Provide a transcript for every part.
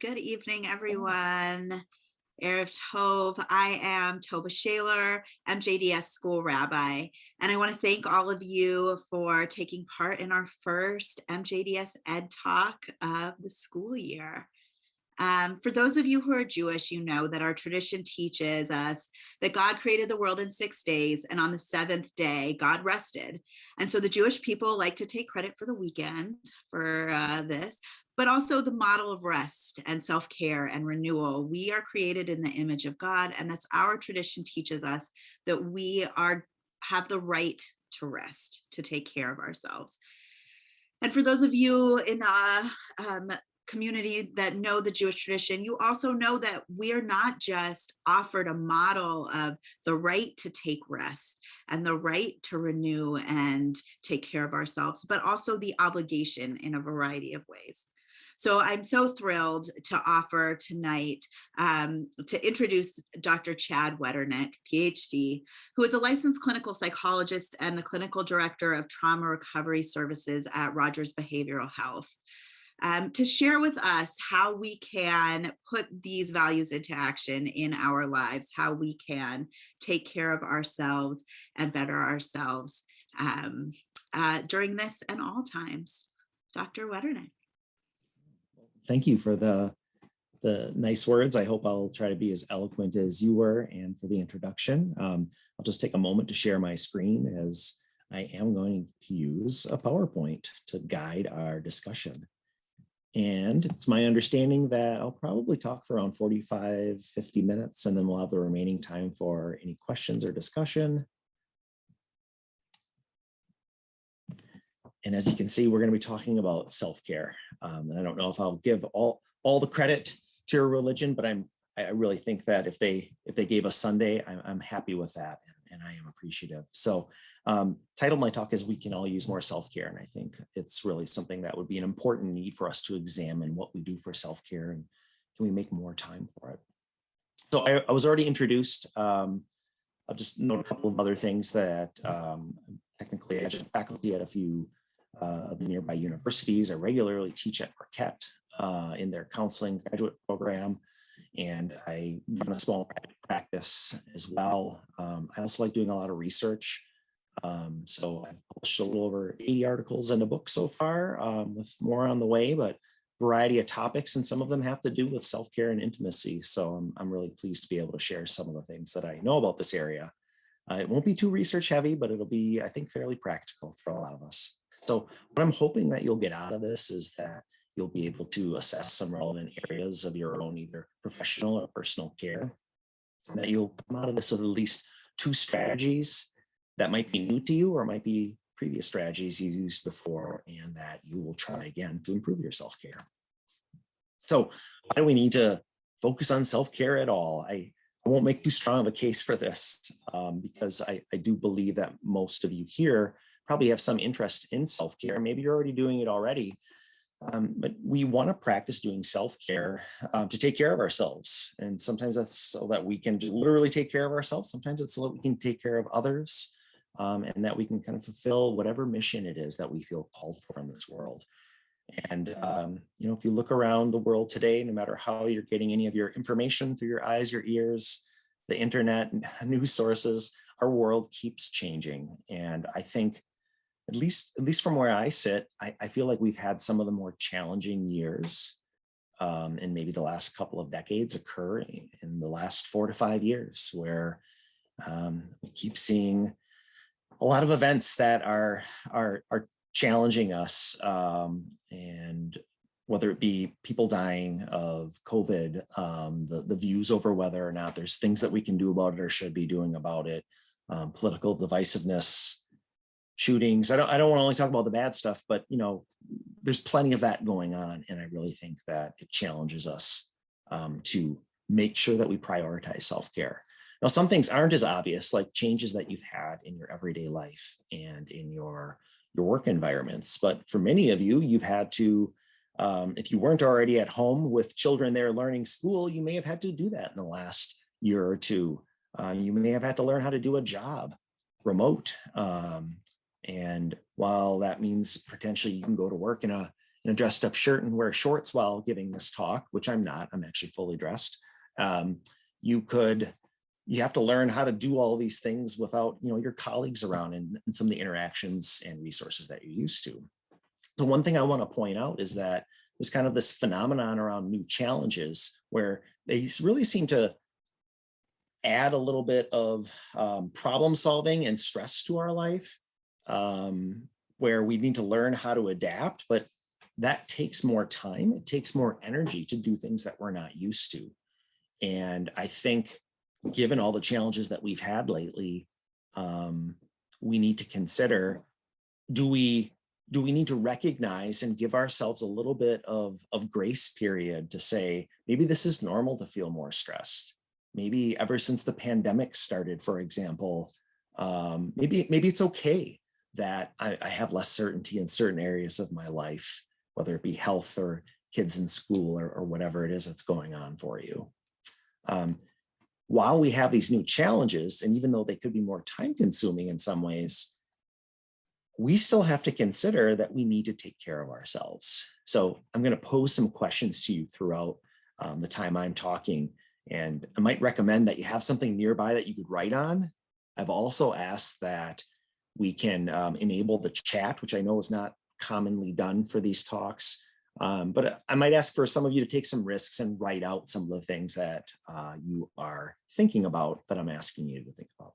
Good evening, everyone. Erev Tov. I am Tova Shaler, MJDS school rabbi, and I want to thank all of you for taking part in our first MJDS Ed Talk of the school year. For those of you who are Jewish, you know that our tradition teaches us that God created the world in 6 days, and on the 7th day, God rested. And so the Jewish people like to take credit for the weekend for this, but also the model of rest and self-care and renewal. We are created in the image of God, and that's our tradition teaches us that we have the right to rest, to take care of ourselves. And for those of you in the community that know the Jewish tradition, you also know that we are not just offered a model of the right to take rest and the right to renew and take care of ourselves, but also the obligation in a variety of ways. So I'm so thrilled to offer tonight to introduce Dr. Chad Wetterneck, PhD, who is a licensed clinical psychologist and the clinical director of trauma recovery services at Rogers Behavioral Health. To share with us how we can put these values into action in our lives, how we can take care of ourselves and better ourselves during this and all times. Dr. Wetterneck. Thank you for the nice words. I hope I'll try to be as eloquent as you were, and for the introduction. I'll just take a moment to share my screen, as I am going to use a PowerPoint to guide our discussion. And it's my understanding that I'll probably talk for around 45, 50 minutes, and then we'll have the remaining time for any questions or discussion. And as you can see, we're going to be talking about self-care. And I don't know if I'll give all the credit to your religion, but I really think that if they gave us Sunday, I'm happy with that, and I am appreciative. So title of my talk is "We Can All Use More Self-Care," and I think it's really something that would be an important need for us to examine what we do for self-care, and can we make more time for it. So I was already introduced. I'll just note a couple of other things that technically adjunct faculty at a few of the nearby universities. I regularly teach at Marquette in their counseling graduate program, and I run a small practice as well. I also like doing a lot of research. So I've published a little over 80 articles and a book so far, with more on the way, but variety of topics, and some of them have to do with self-care and intimacy. So I'm really pleased to be able to share some of the things that I know about this area. It won't be too research heavy, but it'll be, I think, fairly practical for a lot of us. So what I'm hoping that you'll get out of this is that you'll be able to assess some relevant areas of your own, either professional or personal care, and that you'll come out of this with at least 2 strategies that might be new to you or might be previous strategies you used before, and that you will try again to improve your self-care. So why do we need to focus on self-care at all? I won't make too strong of a case for this, because I do believe that most of you here probably have some interest in self-care. Maybe you're already doing it already, but we want to practice doing self-care to take care of ourselves. And sometimes that's so that we can literally take care of ourselves. Sometimes it's so that we can take care of others, and that we can kind of fulfill whatever mission it is that we feel called for in this world. And, if you look around the world today, no matter how you're getting any of your information through your eyes, your ears, the internet, news sources, our world keeps changing. And I think, at least from where I sit, I feel like we've had some of the more challenging years in maybe the last couple of decades occur in the last 4 to 5 years, where we keep seeing a lot of events that are challenging us, and whether it be people dying of COVID, the views over whether or not there's things that we can do about it or should be doing about it, political divisiveness, shootings. I don't want to only talk about the bad stuff, but there's plenty of that going on, and I really think that it challenges us to make sure that we prioritize self-care. Now, some things aren't as obvious, like changes that you've had in your everyday life and in your work environments. But for many of you, you've had to, if you weren't already at home with children there learning school, you may have had to do that in the last year or two. You may have had to learn how to do a job remote. And while that means potentially you can go to work in a in a dressed up shirt and wear shorts while giving this talk, which I'm not, I'm actually fully dressed. You have to learn how to do all these things without, your colleagues around and some of the interactions and resources that you're used to. The one thing I want to point out is that there's kind of this phenomenon around new challenges where they really seem to add a little bit of problem solving and stress to our life, where we need to learn how to adapt, but that takes more time. It takes more energy to do things that we're not used to. And I think given all the challenges that we've had lately, we need to consider, do we need to recognize and give ourselves a little bit of grace period to say, maybe this is normal to feel more stressed. Maybe ever since the pandemic started, for example, maybe it's okay that I have less certainty in certain areas of my life, whether it be health or kids in school or whatever it is that's going on for you. While we have these new challenges, and even though they could be more time consuming in some ways, we still have to consider that we need to take care of ourselves. So I'm going to pose some questions to you throughout the time I'm talking, and I might recommend that you have something nearby that you could write on. I've also asked that we can enable the chat, which I know is not commonly done for these talks. But I might ask for some of you to take some risks and write out some of the things that you are thinking about that I'm asking you to think about.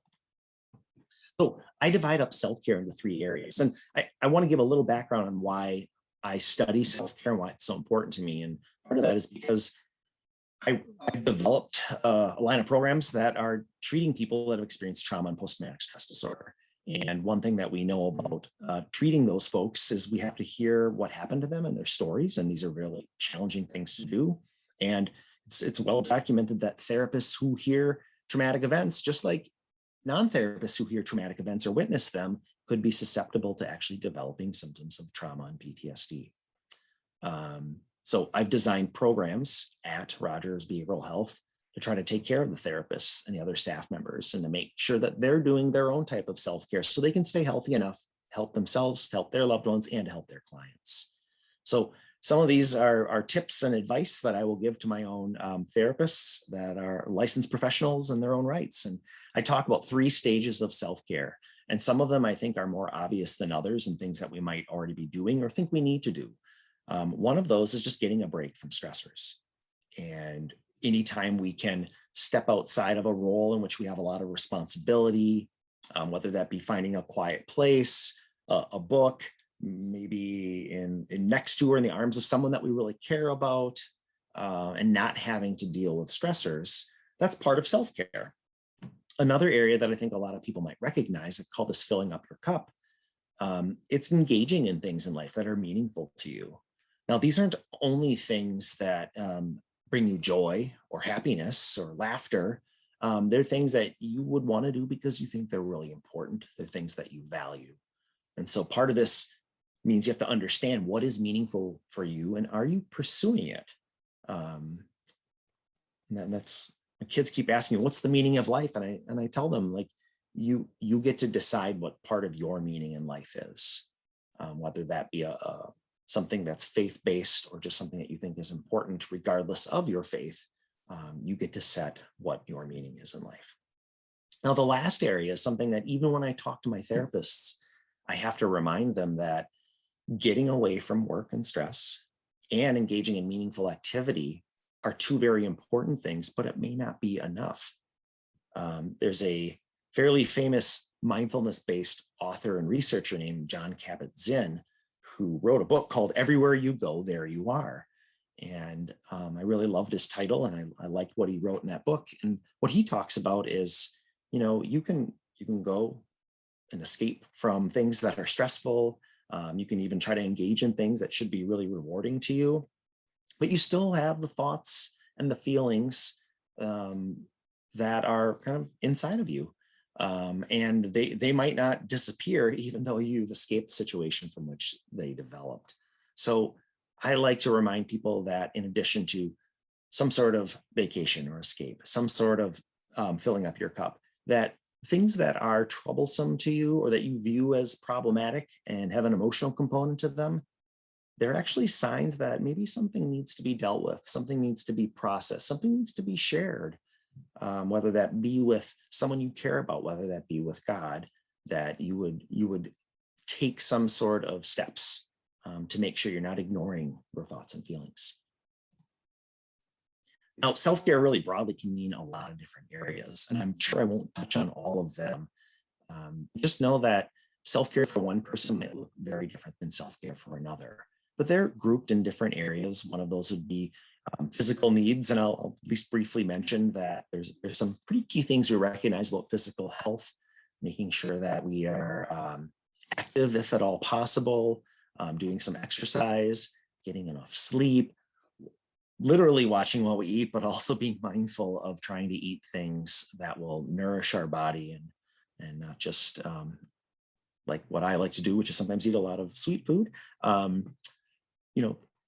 So I divide up self-care into 3 areas. And I want to give a little background on why I study self-care and why it's so important to me. And part of that is because I've developed a line of programs that are treating people that have experienced trauma and post-traumatic stress disorder. And one thing that we know about treating those folks is we have to hear what happened to them and their stories. And these are really challenging things to do. And it's well documented that therapists who hear traumatic events, just like non-therapists who hear traumatic events or witness them, could be susceptible to actually developing symptoms of trauma and PTSD. So I've designed programs at Rogers Behavioral Health to try to take care of the therapists and the other staff members and to make sure that they're doing their own type of self-care so they can stay healthy enough, help themselves, to help their loved ones, and to help their clients. So some of these are tips and advice that I will give to my own therapists that are licensed professionals in their own rights. And I talk about 3 stages of self-care. And some of them I think are more obvious than others and things that we might already be doing or think we need to do. One of those is just getting a break from stressors. And anytime we can step outside of a role in which we have a lot of responsibility, whether that be finding a quiet place, a book, maybe in next to or in the arms of someone that we really care about, and not having to deal with stressors, that's part of self-care. Another area that I think a lot of people might recognize, I call this filling up your cup. It's engaging in things in life that are meaningful to you. Now, these aren't only things that bring you joy or happiness or laughter. They're things that you would want to do because you think they're really important. They're things that you value. And so part of this means you have to understand what is meaningful for you and are you pursuing it? And that's, my kids keep asking me, what's the meaning of life? And I tell them, like, you get to decide what part of your meaning in life is, whether that be something that's faith-based or just something that you think is important regardless of your faith. You get to set what your meaning is in life. Now, the last area is something that even when I talk to my therapists, I have to remind them that getting away from work and stress and engaging in meaningful activity are 2 very important things, but it may not be enough. There's a fairly famous mindfulness-based author and researcher named Jon Kabat-Zinn, who wrote a book called Everywhere You Go, There You Are. And I really loved his title and I liked what he wrote in that book. And what he talks about is, you can go and escape from things that are stressful. You can even try to engage in things that should be really rewarding to you, but you still have the thoughts and the feelings that are kind of inside of you. And they might not disappear even though you've escaped the situation from which they developed. So I like to remind people that in addition to some sort of vacation or escape, some sort of filling up your cup, that things that are troublesome to you or that you view as problematic and have an emotional component to them, they're actually signs that maybe something needs to be dealt with, something needs to be processed, something needs to be shared, whether that be with someone you care about, whether that be with God, that you would take some sort of steps to make sure you're not ignoring your thoughts and feelings. Now, self-care really broadly can mean a lot of different areas, and I'm sure I won't touch on all of them. Just know that self-care for one person might look very different than self-care for another, but they're grouped in different areas. One of those would be physical needs, and I'll at least briefly mention that there's some pretty key things we recognize about physical health, making sure that we are active if at all possible, doing some exercise, getting enough sleep, literally watching while we eat, but also being mindful of trying to eat things that will nourish our body and not just like what I like to do, which is sometimes eat a lot of sweet food.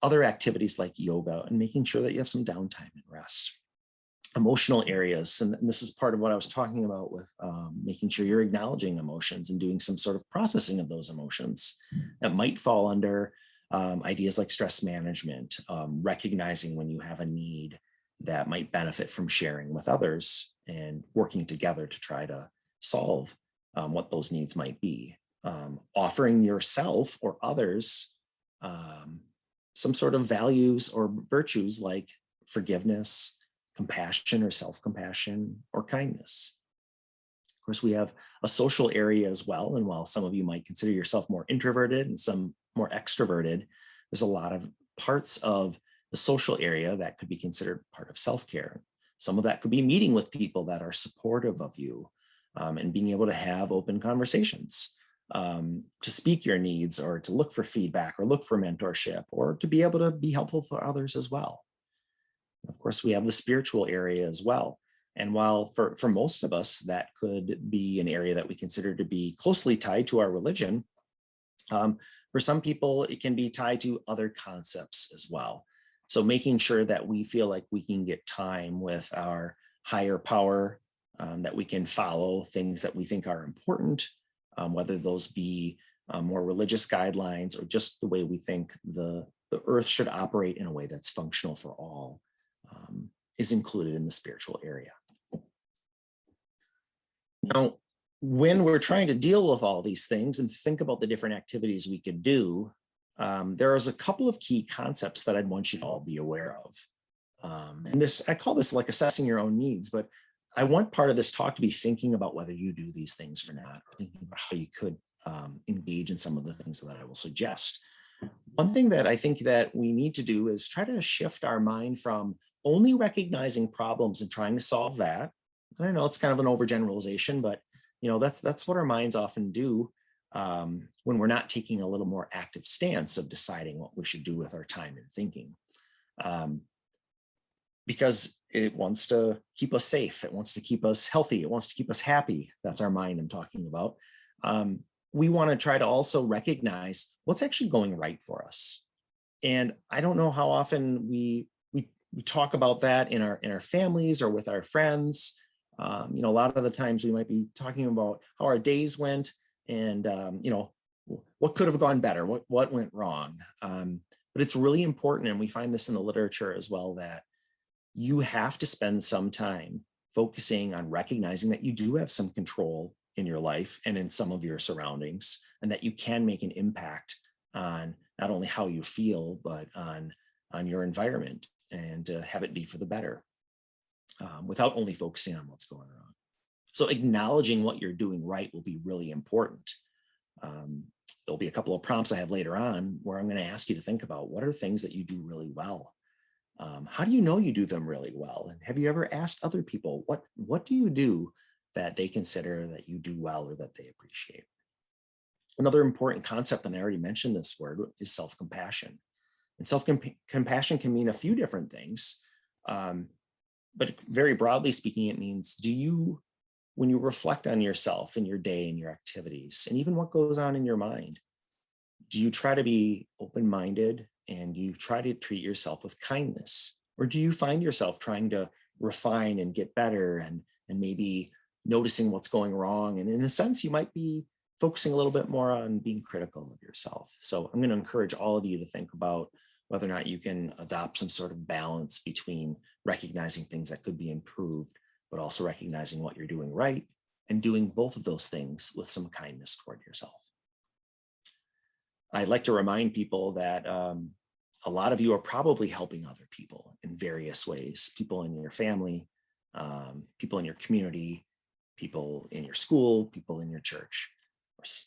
Other activities like yoga, and making sure that you have some downtime and rest. Emotional areas, and this is part of what I was talking about with making sure you're acknowledging emotions and doing some sort of processing of those emotions. That might fall under ideas like stress management, recognizing when you have a need that might benefit from sharing with others and working together to try to solve what those needs might be. Offering yourself or others some sort of values or virtues like forgiveness, compassion or self-compassion, or kindness. Of course, we have a social area as well. And while some of you might consider yourself more introverted and some more extroverted, there's a lot of parts of the social area that could be considered part of self-care. Some of that could be meeting with people that are supportive of you and being able to have open conversations, to speak your needs or to look for feedback or look for mentorship or to be able to be helpful for others as well. Of course, we have the spiritual area as well. And while for most of us, that could be an area that we consider to be closely tied to our religion, for some people, it can be tied to other concepts as well. So making sure that we feel like we can get time with our higher power, that we can follow things that we think are important, whether those be more religious guidelines or just the way we think the earth should operate in a way that's functional for all, is included in the spiritual area. Now, when we're trying to deal with all these things and think about the different activities we could do, there is a couple of key concepts that I'd want you to all be aware of. And this, I call this like assessing your own needs, but I want part of this talk to be thinking about whether you do these things or not, or thinking about how you could engage in some of the things that I will suggest. One thing that I think that we need to do is try to shift our mind from only recognizing problems and trying to solve that. And I know it's kind of an overgeneralization, but that's what our minds often do when we're not taking a little more active stance of deciding what we should do with our time and thinking. Because it wants to keep us safe. It wants to keep us healthy. It wants to keep us happy. That's our mind I'm talking about. We want to try to also recognize what's actually going right for us. And I don't know how often we talk about that in our families or with our friends. A lot of the times we might be talking about how our days went and what could have gone better, what went wrong. But it's really important, and we find this in the literature as well, that you have to spend some time focusing on recognizing that you do have some control in your life and in some of your surroundings, and that you can make an impact on not only how you feel, but on your environment, and have it be for the better, without only focusing on what's going wrong. So acknowledging what you're doing right will be really important. There'll be a couple of prompts I have later on where I'm going to ask you to think about what are things that you do really well. How do you know you do them really well? And have you ever asked other people, what do you do that they consider that you do well or that they appreciate? Another important concept, and I already mentioned this word, is self-compassion. And self-compassion can mean a few different things. But very broadly speaking, it means, when you reflect on yourself and your day and your activities, and even what goes on in your mind, do you try to be open-minded and you try to treat yourself with kindness? Or do you find yourself trying to refine and get better and maybe noticing what's going wrong? And in a sense, you might be focusing a little bit more on being critical of yourself. So I'm going to encourage all of you to think about whether or not you can adopt some sort of balance between recognizing things that could be improved, but also recognizing what you're doing right and doing both of those things with some kindness toward yourself. I'd like to remind people that a lot of you are probably helping other people in various ways, people in your family, people in your community, people in your school, people in your church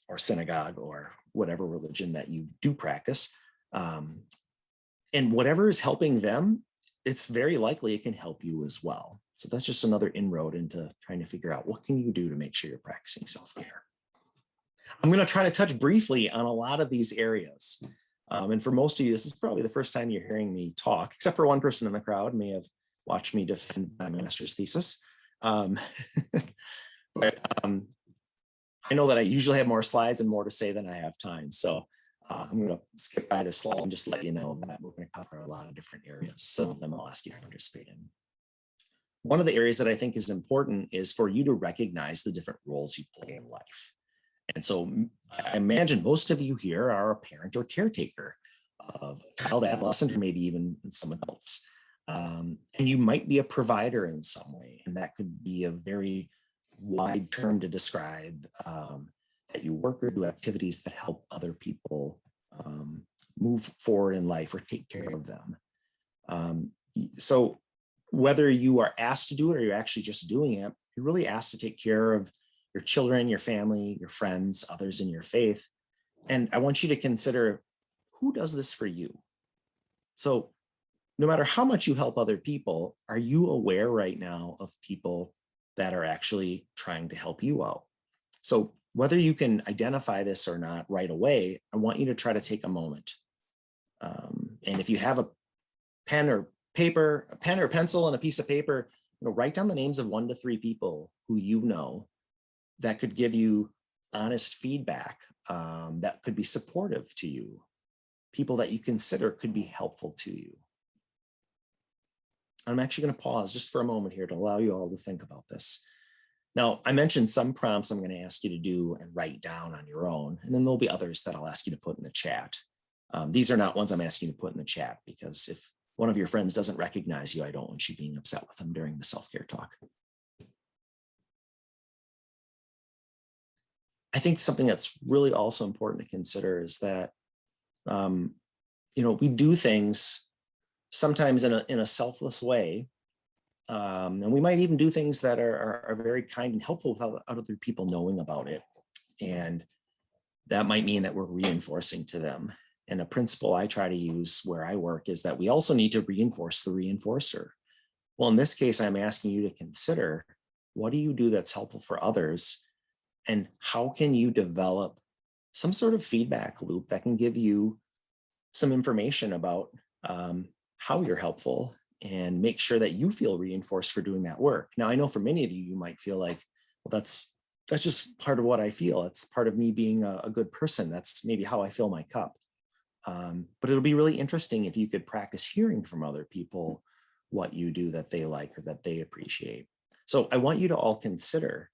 or synagogue or whatever religion that you do practice. And whatever is helping them, it's very likely it can help you as well. So that's just another inroad into trying to figure out what can you do to make sure you're practicing self-care. I'm going to try to touch briefly on a lot of these areas. And for most of you, this is probably the first time you're hearing me talk, except for one person in the crowd may have watched me defend my master's thesis. But I know that I usually have more slides and more to say than I have time. So I'm going to skip by this slide and just let you know that we're going to cover a lot of different areas. Some of them I'll ask you to participate in. One of the areas that I think is important is for you to recognize the different roles you play in life. And so I imagine most of you here are a parent or caretaker of a child, adolescent, or maybe even some adults. And you might be a provider in some way, and that could be a very wide term to describe that you work or do activities that help other people move forward in life or take care of them. So whether you are asked to do it or you're actually just doing it, you're really asked to take care of your children, your family, your friends, others in your faith. And I want you to consider, who does this for you? So no matter how much you help other people, are you aware right now of people that are actually trying to help you out? So whether you can identify this or not right away, I want you to try to take a moment. And if you have a pen or pencil and a piece of paper, write down the names of 1 to 3 people who you know that could give you honest feedback, that could be supportive to you, people that you consider could be helpful to you. I'm actually going to pause just for a moment here to allow you all to think about this. Now, I mentioned some prompts I'm going to ask you to do and write down on your own, and then there'll be others that I'll ask you to put in the chat. These are not ones I'm asking you to put in the chat, because if one of your friends doesn't recognize you, I don't want you being upset with them during the self-care talk. I think something that's really also important to consider is that, we do things sometimes in a selfless way. And we might even do things that are very kind and helpful without other people knowing about it. And that might mean that we're reinforcing to them. And a principle I try to use where I work is that we also need to reinforce the reinforcer. Well, in this case, I'm asking you to consider, what do you do that's helpful for others? And how can you develop some sort of feedback loop that can give you some information about how you're helpful and make sure that you feel reinforced for doing that work? Now, I know for many of you, you might feel like, well, that's just part of what I feel. It's part of me being a good person. That's maybe how I fill my cup. But it'll be really interesting if you could practice hearing from other people what you do that they like or that they appreciate. So I want you to all consider,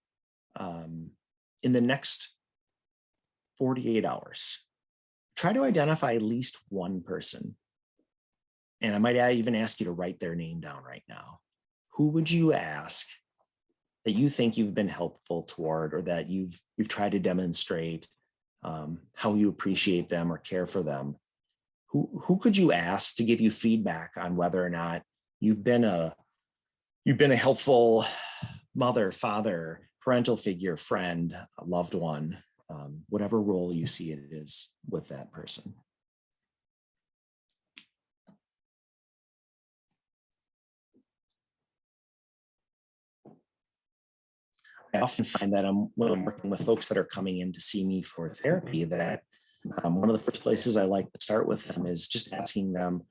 in the next 48 hours, try to identify at least one person. And I might even ask you to write their name down right now. Who would you ask that you think you've been helpful toward, or that you've tried to demonstrate how you appreciate them or care for them? Who could you ask to give you feedback on whether or not you've been a helpful mother, father, parental figure, friend, a loved one, whatever role you see it is with that person? I often find that when I'm working with folks that are coming in to see me for therapy, that one of the first places I like to start with them is just asking them,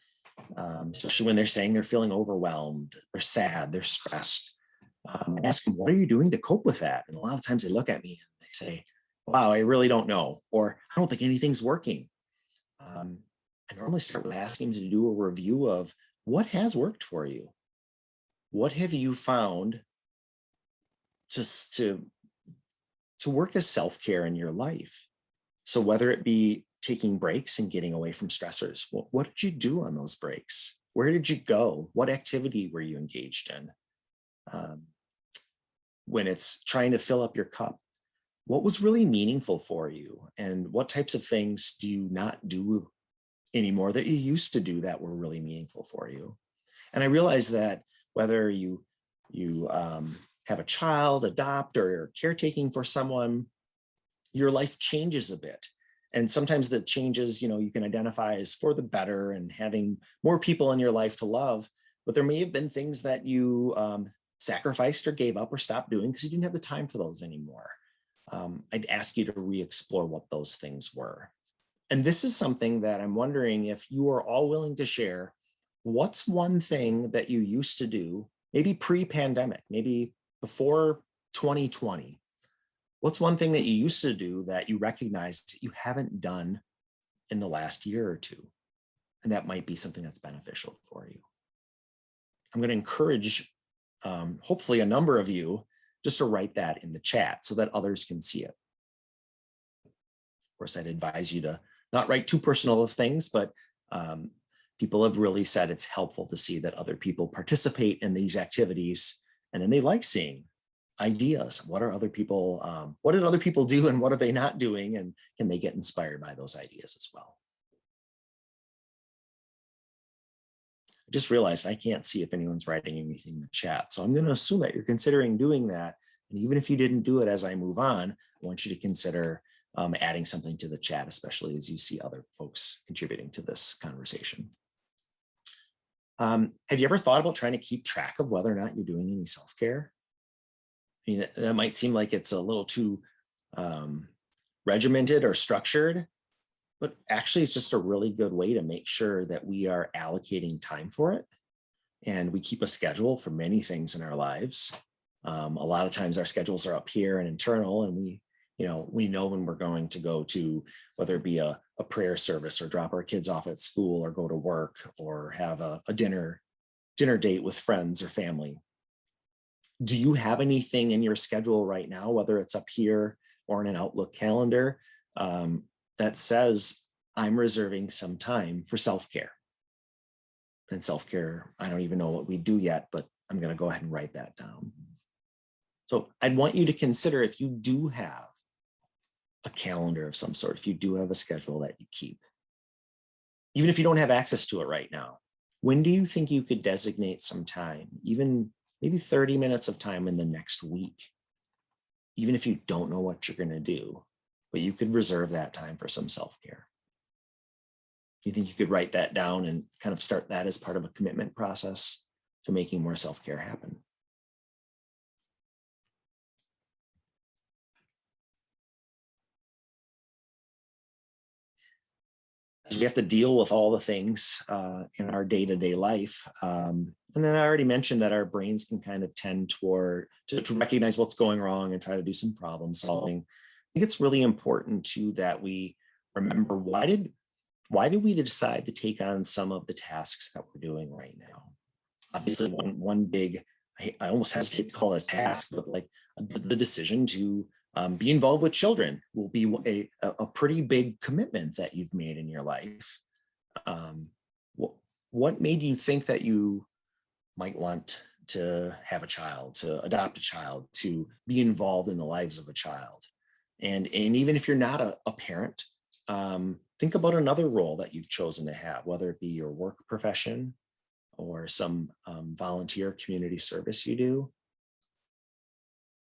especially when they're saying they're feeling overwhelmed, they're sad, they're stressed, ask them, what are you doing to cope with that? And a lot of times they look at me and they say, wow, I really don't know, or I don't think anything's working. I normally start with asking them to do a review of what has worked for you. What have you found just to to work as self-care in your life. So whether it be taking breaks and getting away from stressors, what did you do on those breaks? Where did you go? What activity were you engaged in? When it's trying to fill up your cup, what was really meaningful for you? And what types of things do you not do anymore that you used to do that were really meaningful for you? And I realize that whether you have a child, adopt, or caretaking for someone, your life changes a bit. And sometimes the changes, you can identify as for the better and having more people in your life to love, but there may have been things that you sacrificed or gave up or stopped doing because you didn't have the time for those anymore. I'd ask you to re-explore what those things were. And this is something that I'm wondering if you are all willing to share. What's one thing that you used to do, maybe pre-pandemic, maybe before 2020? What's one thing that you used to do that you recognized you haven't done in the last year or two? And that might be something that's beneficial for you. I'm going to encourage, hopefully, a number of you just to write that in the chat so that others can see it. Of course, I'd advise you to not write too personal of things, but people have really said it's helpful to see that other people participate in these activities, and then they like seeing ideas. What did other people do, and what are they not doing, and can they get inspired by those ideas as well? I just realized I can't see if anyone's writing anything in the chat, so I'm going to assume that you're considering doing that. And even if you didn't do it as I move on, I want you to consider adding something to the chat, especially as you see other folks contributing to this conversation. Have you ever thought about trying to keep track of whether or not you're doing any self-care? I mean, that might seem like it's a little too regimented or structured, but actually it's just a really good way to make sure that we are allocating time for it. And we keep a schedule for many things in our lives. A lot of times our schedules are up here and internal, and we know when we're going to go to, whether it be a prayer service or drop our kids off at school or go to work or have a dinner date with friends or family. Do you have anything in your schedule right now, whether it's up here or in an Outlook calendar, that says I'm reserving some time for self-care? And self-care, I don't even know what we do yet, but I'm going to go ahead and write that down. So I'd want you to consider, if you do have a calendar of some sort, if you do have a schedule that you keep, even if you don't have access to it right now, when do you think you could designate some time, even maybe 30 minutes of time in the next week, even if you don't know what you're going to do, but you could reserve that time for some self-care? Do you think you could write that down and kind of start that as part of a commitment process to making more self-care happen? We have to deal with all the things in our day-to-day life. And then I already mentioned that our brains can kind of tend toward to recognize what's going wrong and try to do some problem solving. I think it's really important too that we remember, why did we decide to take on some of the tasks that we're doing right now? Obviously, one big, I almost hesitate to call it a task, but like the decision to be involved with children will be a pretty big commitment that you've made in your life. What made you think that you might want to have a child, to adopt a child, to be involved in the lives of a child? And even if you're not a parent, think about another role that you've chosen to have, whether it be your work profession or some volunteer community service you do.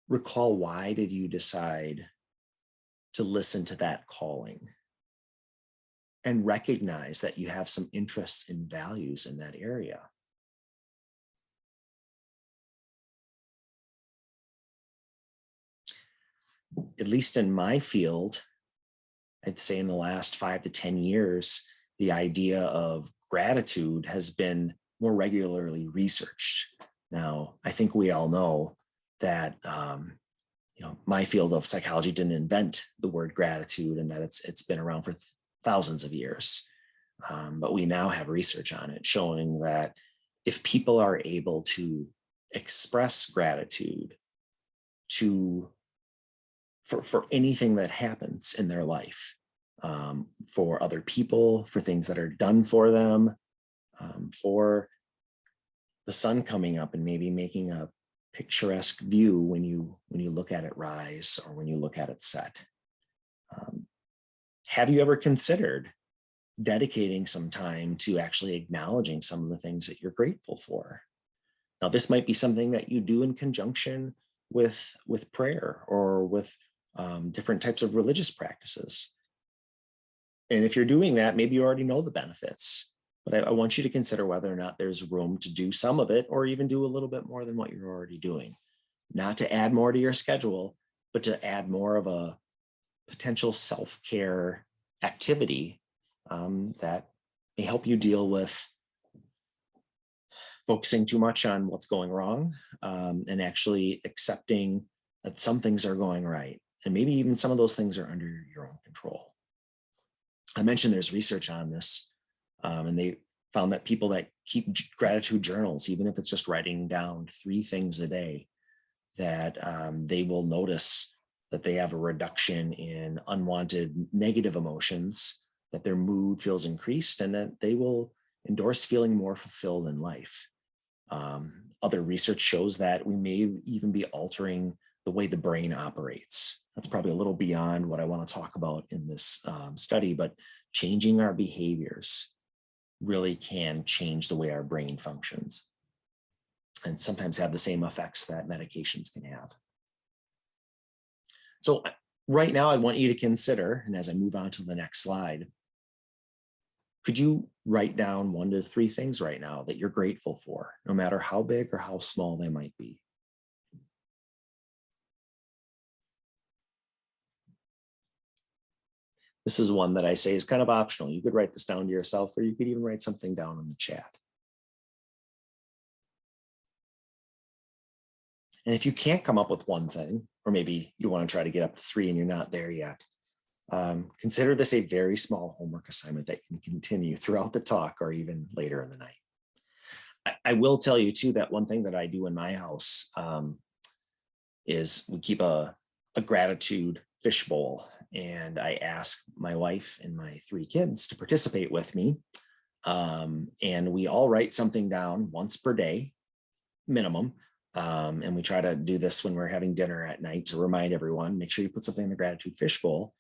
Recall, why did you decide to listen to that calling? And recognize that you have some interests and values in that area. At least in my field, I'd say in the last 5 to 10 years, the idea of gratitude has been more regularly researched. Now, I think we all know that my field of psychology didn't invent the word gratitude, and that it's been around for thousands of years. But we now have research on it showing that if people are able to express gratitude, to for anything that happens in their life, for other people, for things that are done for them, for the sun coming up and maybe making a picturesque view when you look at it rise or when you look at it set. Have you ever considered dedicating some time to actually acknowledging some of the things that you're grateful for? Now, this might be something that you do in conjunction with prayer or with different types of religious practices. And if you're doing that, maybe you already know the benefits, but I want you to consider whether or not there's room to do some of it or even do a little bit more than what you're already doing. Not to add more to your schedule, but to add more of a potential self-care activity that may help you deal with focusing too much on what's going wrong, and actually accepting that some things are going right. And maybe even some of those things are under your own control. I mentioned there's research on this, and they found that people that keep gratitude journals, even if it's just writing down 3 things a day, that they will notice that they have a reduction in unwanted negative emotions, that their mood feels increased, and that they will endorse feeling more fulfilled in life. Other research shows that we may even be altering the way the brain operates. That's probably a little beyond what I want to talk about in this study, but changing our behaviors really can change the way our brain functions and sometimes have the same effects that medications can have. So right now, I want you to consider, and as I move on to the next slide, could you write down 1 to 3 things right now that you're grateful for, no matter how big or how small they might be? This is one that I say is kind of optional. You could write this down to yourself, or you could even write something down in the chat. And if you can't come up with one thing, or maybe you want to try to get up to 3 and you're not there yet, consider this a very small homework assignment that you can continue throughout the talk or even later in the night. I will tell you too that one thing that I do in my house is we keep a gratitude fishbowl, and I ask my wife and my 3 kids to participate with me. And we all write something down once per day, minimum. And we try to do this when we're having dinner at night to remind everyone, make sure you put something in the gratitude fishbowl.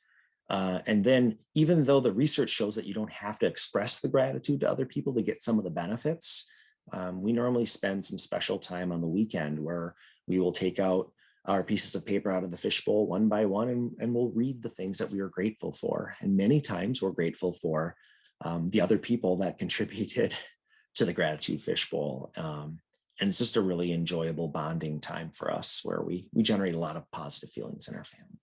And then even though the research shows that you don't have to express the gratitude to other people to get some of the benefits, we normally spend some special time on the weekend where we will take out our pieces of paper out of the fishbowl one by one, and we'll read the things that we are grateful for. And many times we're grateful for the other people that contributed to the gratitude fishbowl. And it's just a really enjoyable bonding time for us where we generate a lot of positive feelings in our family.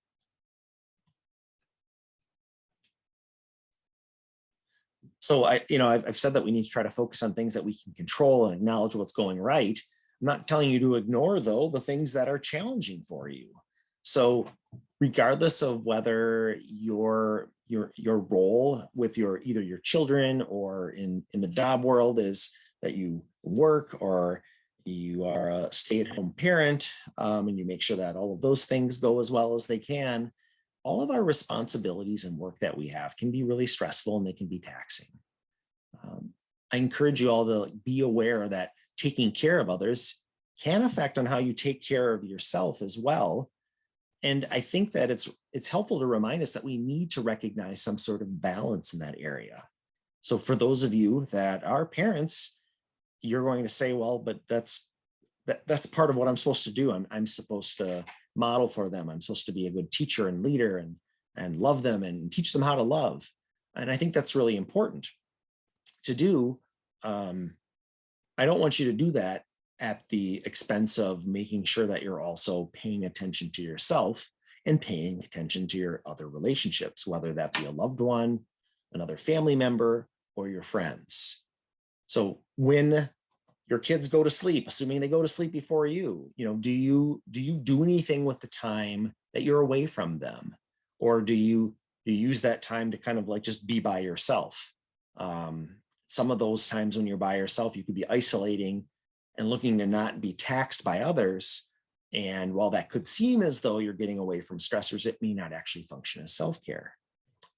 So I've said that we need to try to focus on things that we can control and acknowledge what's going right. I'm not telling you to ignore, though, the things that are challenging for you. So regardless of whether your role with either your children or in the job world is that you work, or you are a stay-at-home parent, and you make sure that all of those things go as well as they can, all of our responsibilities and work that we have can be really stressful, and they can be taxing. I encourage you all to be aware that taking care of others can affect on how you take care of yourself as well. And I think that it's helpful to remind us that we need to recognize some sort of balance in that area. So for those of you that are parents, you're going to say, well, but that's part of what I'm supposed to do. I'm supposed to model for them. I'm supposed to be a good teacher and leader and love them and teach them how to love. And I think that's really important to do. I don't want you to do that at the expense of making sure that you're also paying attention to yourself and paying attention to your other relationships, whether that be a loved one, another family member, or your friends. So when your kids go to sleep, assuming they go to sleep before you, do you do anything with the time that you're away from them? Or do you use that time to kind of like just be by yourself? Some of those times when you're by yourself, you could be isolating and looking to not be taxed by others. And while that could seem as though you're getting away from stressors, it may not actually function as self-care.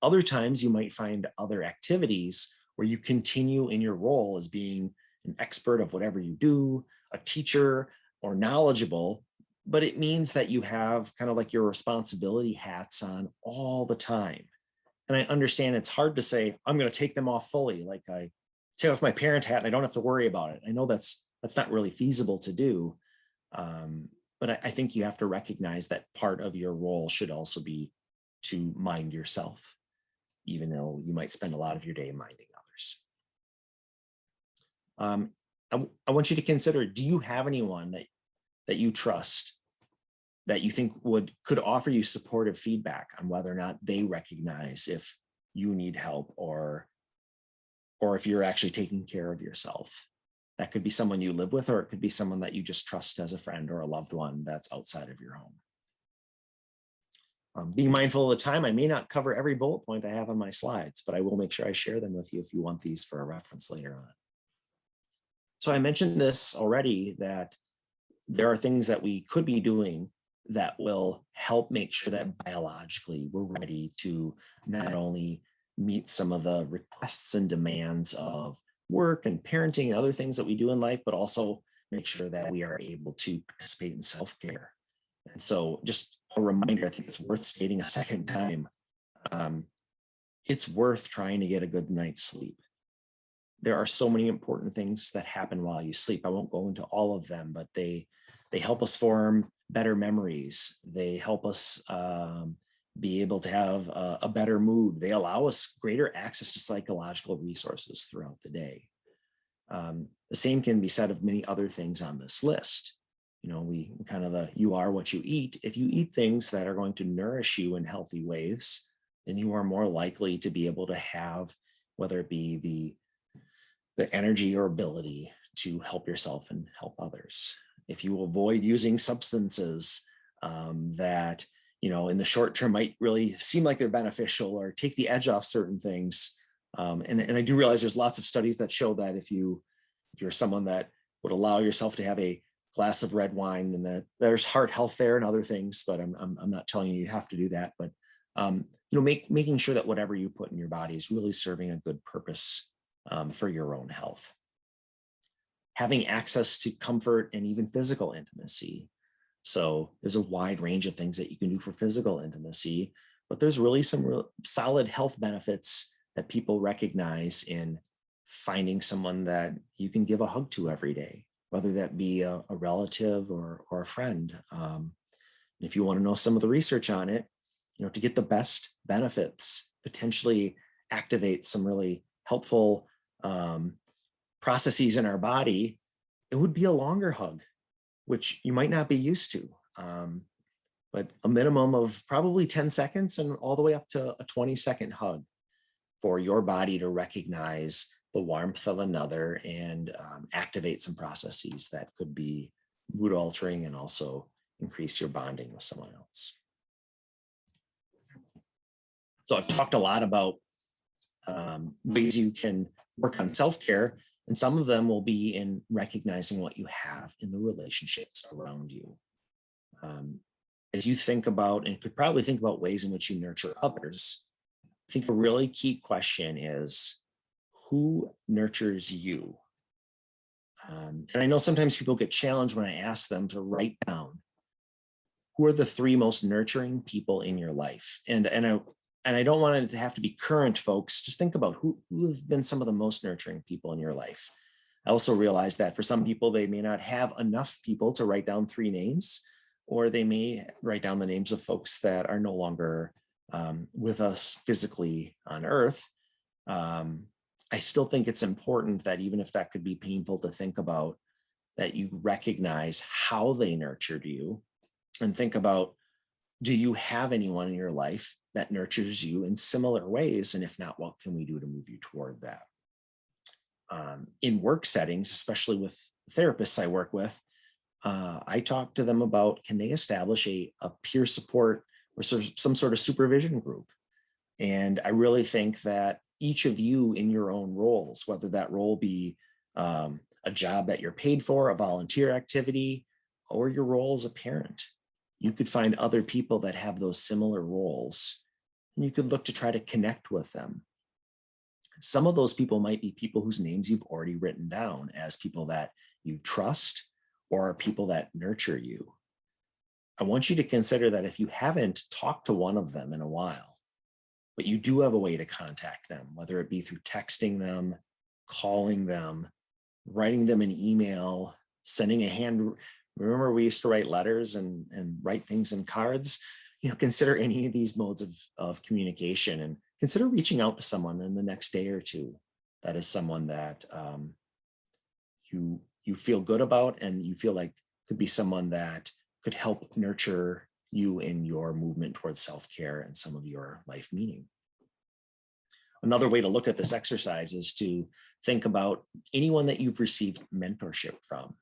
Other times you might find other activities where you continue in your role as being an expert of whatever you do, a teacher, or knowledgeable, but it means that you have kind of like your responsibility hats on all the time. And I understand it's hard to say, I'm going to take them off fully. Like I take off my parent hat and I don't have to worry about it. I know that's not really feasible to do. But I think you have to recognize that part of your role should also be to mind yourself, even though you might spend a lot of your day minding others. I want you to consider, do you have anyone that you trust that you think could offer you supportive feedback on whether or not they recognize if you need help or if you're actually taking care of yourself? That could be someone you live with, or it could be someone that you just trust as a friend or a loved one that's outside of your home. Being mindful of the time, I may not cover every bullet point I have on my slides, but I will make sure I share them with you if you want these for a reference later on. So I mentioned this already, that there are things that we could be doing that will help make sure that biologically we're ready to not only meet some of the requests and demands of work and parenting and other things that we do in life, but also make sure that we are able to participate in self-care. And so just a reminder, I think it's worth stating a second time, it's worth trying to get a good night's sleep. There are so many important things that happen while you sleep. I won't go into all of them, but they help us form better memories. They help us be able to have a better mood. They allow us greater access to psychological resources throughout the day. The same can be said of many other things on this list. You know, we kind of you are what you eat. If you eat things that are going to nourish you in healthy ways, then you are more likely to be able to have, whether it be the energy or ability to help yourself and help others. If you avoid using substances that, you know, in the short term might really seem like they're beneficial or take the edge off certain things. And I do realize there's lots of studies that show that if you're someone that would allow yourself to have a glass of red wine, and that there's heart health there and other things, but I'm not telling you have to do that. But you know, making sure that whatever you put in your body is really serving a good purpose for your own health. Having access to comfort and even physical intimacy. So there's a wide range of things that you can do for physical intimacy, but there's really some real solid health benefits that people recognize in finding someone that you can give a hug to every day, whether that be a relative or a friend. If you want to know some of the research on it, you know, to get the best benefits, potentially activate some really helpful processes in our body, it would be a longer hug, which you might not be used to, but a minimum of probably 10 seconds and all the way up to a 20-second hug for your body to recognize the warmth of another and activate some processes that could be mood altering and also increase your bonding with someone else. So I've talked a lot about ways you can work on self-care, and some of them will be in recognizing what you have in the relationships around you. As you think about, and could probably think about ways in which you nurture others, I think a really key question is, who nurtures you? And I know sometimes people get challenged when I ask them to write down who are the 3 most nurturing people in your life. And I don't want it to have to be current folks. Just think about who have been some of the most nurturing people in your life. I also realize that for some people, they may not have enough people to write down 3 names, or they may write down the names of folks that are no longer with us physically on earth. I still think it's important that even if that could be painful to think about, that you recognize how they nurtured you and think about, do you have anyone in your life that nurtures you in similar ways? And if not, what can we do to move you toward that? In work settings, especially with therapists I work with, I talk to them about, can they establish a peer support or some sort of supervision group? And I really think that each of you in your own roles, whether that role be a job that you're paid for, a volunteer activity, or your role as a parent. You could find other people that have those similar roles, and you could look to try to connect with them. Some of those people might be people whose names you've already written down as people that you trust or are people that nurture you. I want you to consider that if you haven't talked to one of them in a while, but you do have a way to contact them, whether it be through texting them, calling them, writing them an email, sending a hand. Remember, we used to write letters and write things in cards. Consider any of these modes of communication, and consider reaching out to someone in the next day or two. That is someone that you feel good about, and you feel like could be someone that could help nurture you in your movement towards self-care and some of your life meaning. Another way to look at this exercise is to think about anyone that you've received mentorship from.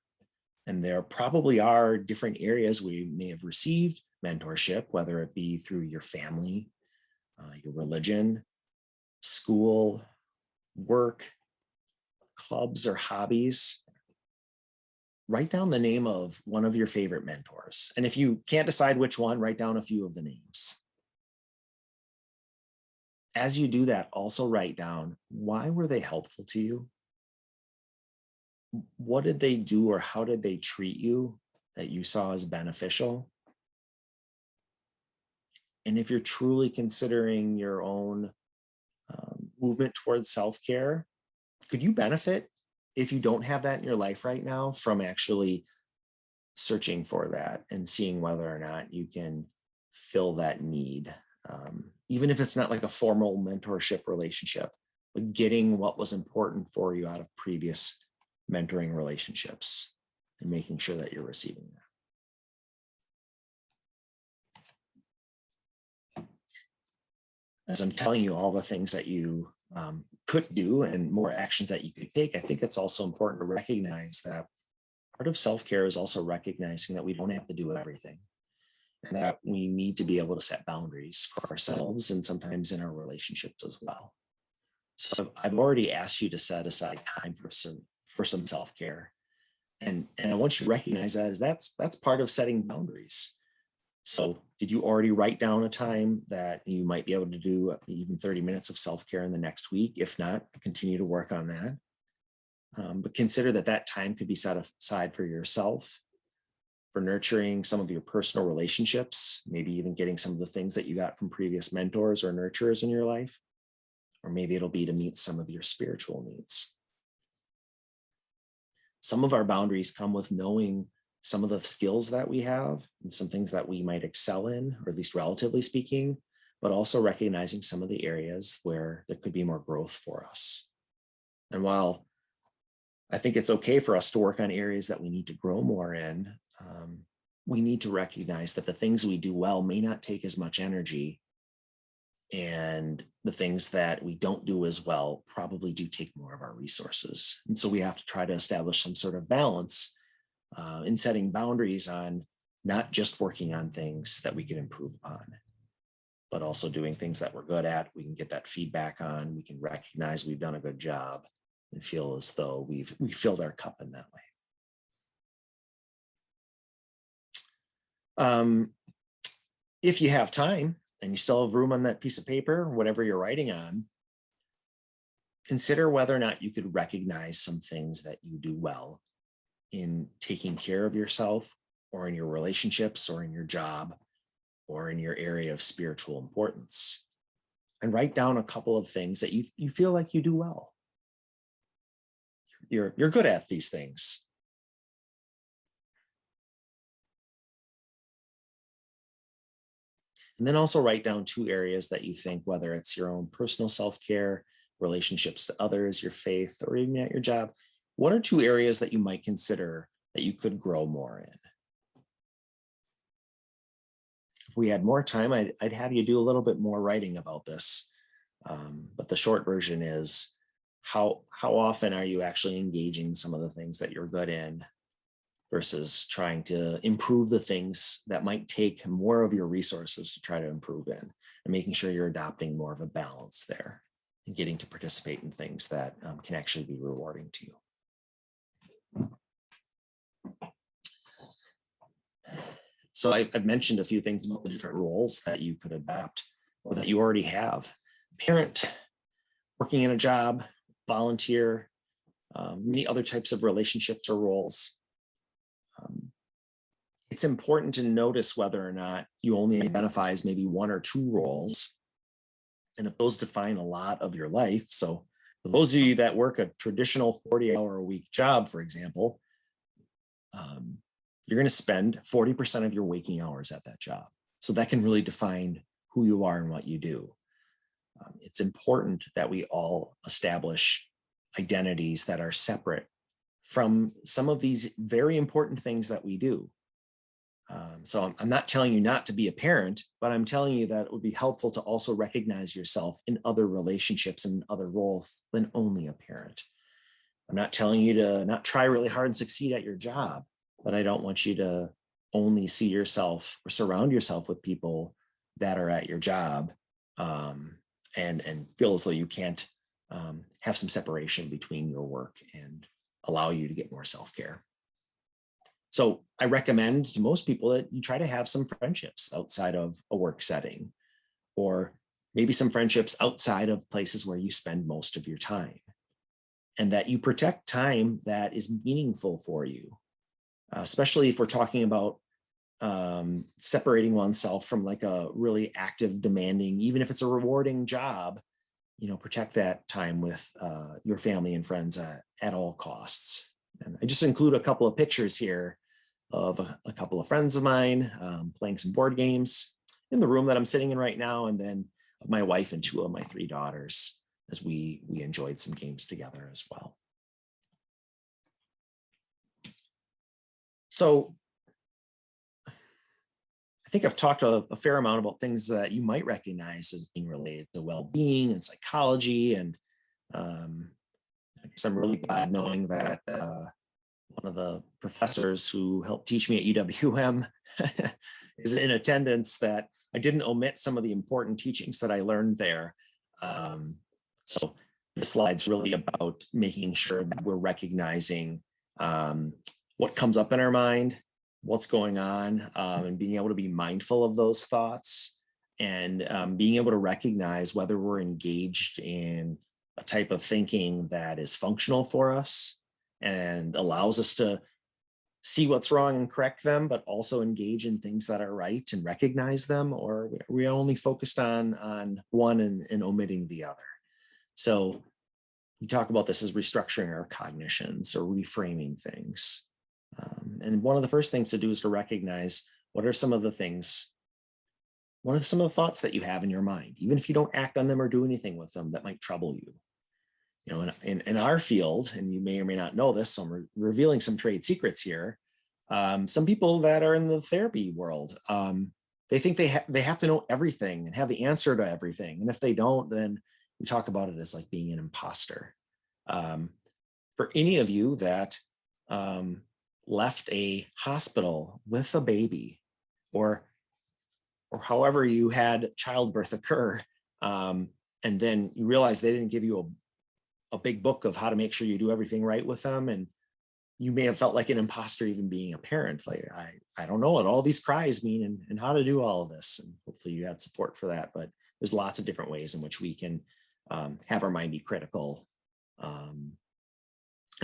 And there probably are different areas where you may have received mentorship, whether it be through your family, your religion, school, work, clubs, or hobbies. Write down the name of one of your favorite mentors. And if you can't decide which one, write down a few of the names. As you do that, also write down, why were they helpful to you? What did they do, or how did they treat you that you saw as beneficial? And if you're truly considering your own movement towards self-care, could you benefit, if you don't have that in your life right now, from actually searching for that and seeing whether or not you can fill that need? Even if it's not like a formal mentorship relationship, but getting what was important for you out of previous mentoring relationships and making sure that you're receiving that. As I'm telling you all the things that you could do and more actions that you could take, I think it's also important to recognize that part of self-care is also recognizing that we don't have to do everything, and that we need to be able to set boundaries for ourselves and sometimes in our relationships as well. So I've already asked you to set aside time for some self-care. And I want you to recognize that as that's part of setting boundaries. So did you already write down a time that you might be able to do even 30 minutes of self-care in the next week? If not, continue to work on that. But consider that time could be set aside for yourself, for nurturing some of your personal relationships, maybe even getting some of the things that you got from previous mentors or nurturers in your life. Or maybe it'll be to meet some of your spiritual needs. Some of our boundaries come with knowing some of the skills that we have and some things that we might excel in, or at least relatively speaking, but also recognizing some of the areas where there could be more growth for us. And while I think it's okay for us to work on areas that we need to grow more in, we need to recognize that the things we do well may not take as much energy, and the things that we don't do as well probably do take more of our resources. And so we have to try to establish some sort of balance in setting boundaries on not just working on things that we can improve upon, but also doing things that we're good at, we can get that feedback on, we can recognize we've done a good job and feel as though we filled our cup in that way. If you have time and you still have room on that piece of paper, whatever you're writing on, consider whether or not you could recognize some things that you do well in taking care of yourself, or in your relationships, or in your job, or in your area of spiritual importance. And write down a couple of things that you feel like you do well. You're good at these things. And then also write down 2 areas that you think, whether it's your own personal self-care, relationships to others, your faith, or even at your job, what are 2 areas that you might consider that you could grow more in? If we had more time, I'd have you do a little bit more writing about this. But the short version is, how often are you actually engaging some of the things that you're good in versus trying to improve the things that might take more of your resources to try to improve in, and making sure you're adopting more of a balance there and getting to participate in things that can actually be rewarding to you. So I've mentioned a few things about the different roles that you could adopt or that you already have. Parent, working in a job, volunteer, many other types of relationships or roles. It's important to notice whether or not you only identify as maybe one or two roles. And if those define a lot of your life, so for those of you that work a traditional 40-hour-a-week job, for example, you're going to spend 40% of your waking hours at that job. So that can really define who you are and what you do. It's important that we all establish identities that are separate from some of these very important things that we do. So I'm not telling you not to be a parent, but I'm telling you that it would be helpful to also recognize yourself in other relationships and other roles than only a parent. I'm not telling you to not try really hard and succeed at your job, but I don't want you to only see yourself or surround yourself with people that are at your job and feel as though you can't have some separation between your work and allow you to get more self-care. So I recommend to most people that you try to have some friendships outside of a work setting, or maybe some friendships outside of places where you spend most of your time, and that you protect time that is meaningful for you, especially if we're talking about separating oneself from like a really active, demanding, even if it's a rewarding job, protect that time with your family and friends at all costs. And I just include a couple of pictures here of a couple of friends of mine playing some board games in the room that I'm sitting in right now, and then my wife and two of my three daughters as we enjoyed some games together as well. So I think I've talked a fair amount about things that you might recognize as being related to well-being and psychology. And I guess I'm really glad knowing that one of the professors who helped teach me at UWM is in attendance, that I didn't omit some of the important teachings that I learned there. So this slide's really about making sure that we're recognizing what comes up in our mind, what's going on, and being able to be mindful of those thoughts, and being able to recognize whether we're engaged in a type of thinking that is functional for us and allows us to see what's wrong and correct them, but also engage in things that are right and recognize them, or we only focused on one and omitting the other. So we talk about this as restructuring our cognitions or reframing things. And one of the first things to do is to recognize what are some of the thoughts that you have in your mind, even if you don't act on them or do anything with them, that might trouble you. In our field, and you may or may not know this, so I'm revealing some trade secrets here. Some people that are in the therapy world, they think they have to know everything and have the answer to everything. And if they don't, then we talk about it as like being an imposter. For any of you that left a hospital with a baby, or however you had childbirth occur, and then you realize they didn't give you a big book of how to make sure you do everything right with them, and you may have felt like an imposter even being a parent. Like, I don't know what all these cries mean and how to do all of this. And hopefully you had support for that, but there's lots of different ways in which we can have our mind be critical. And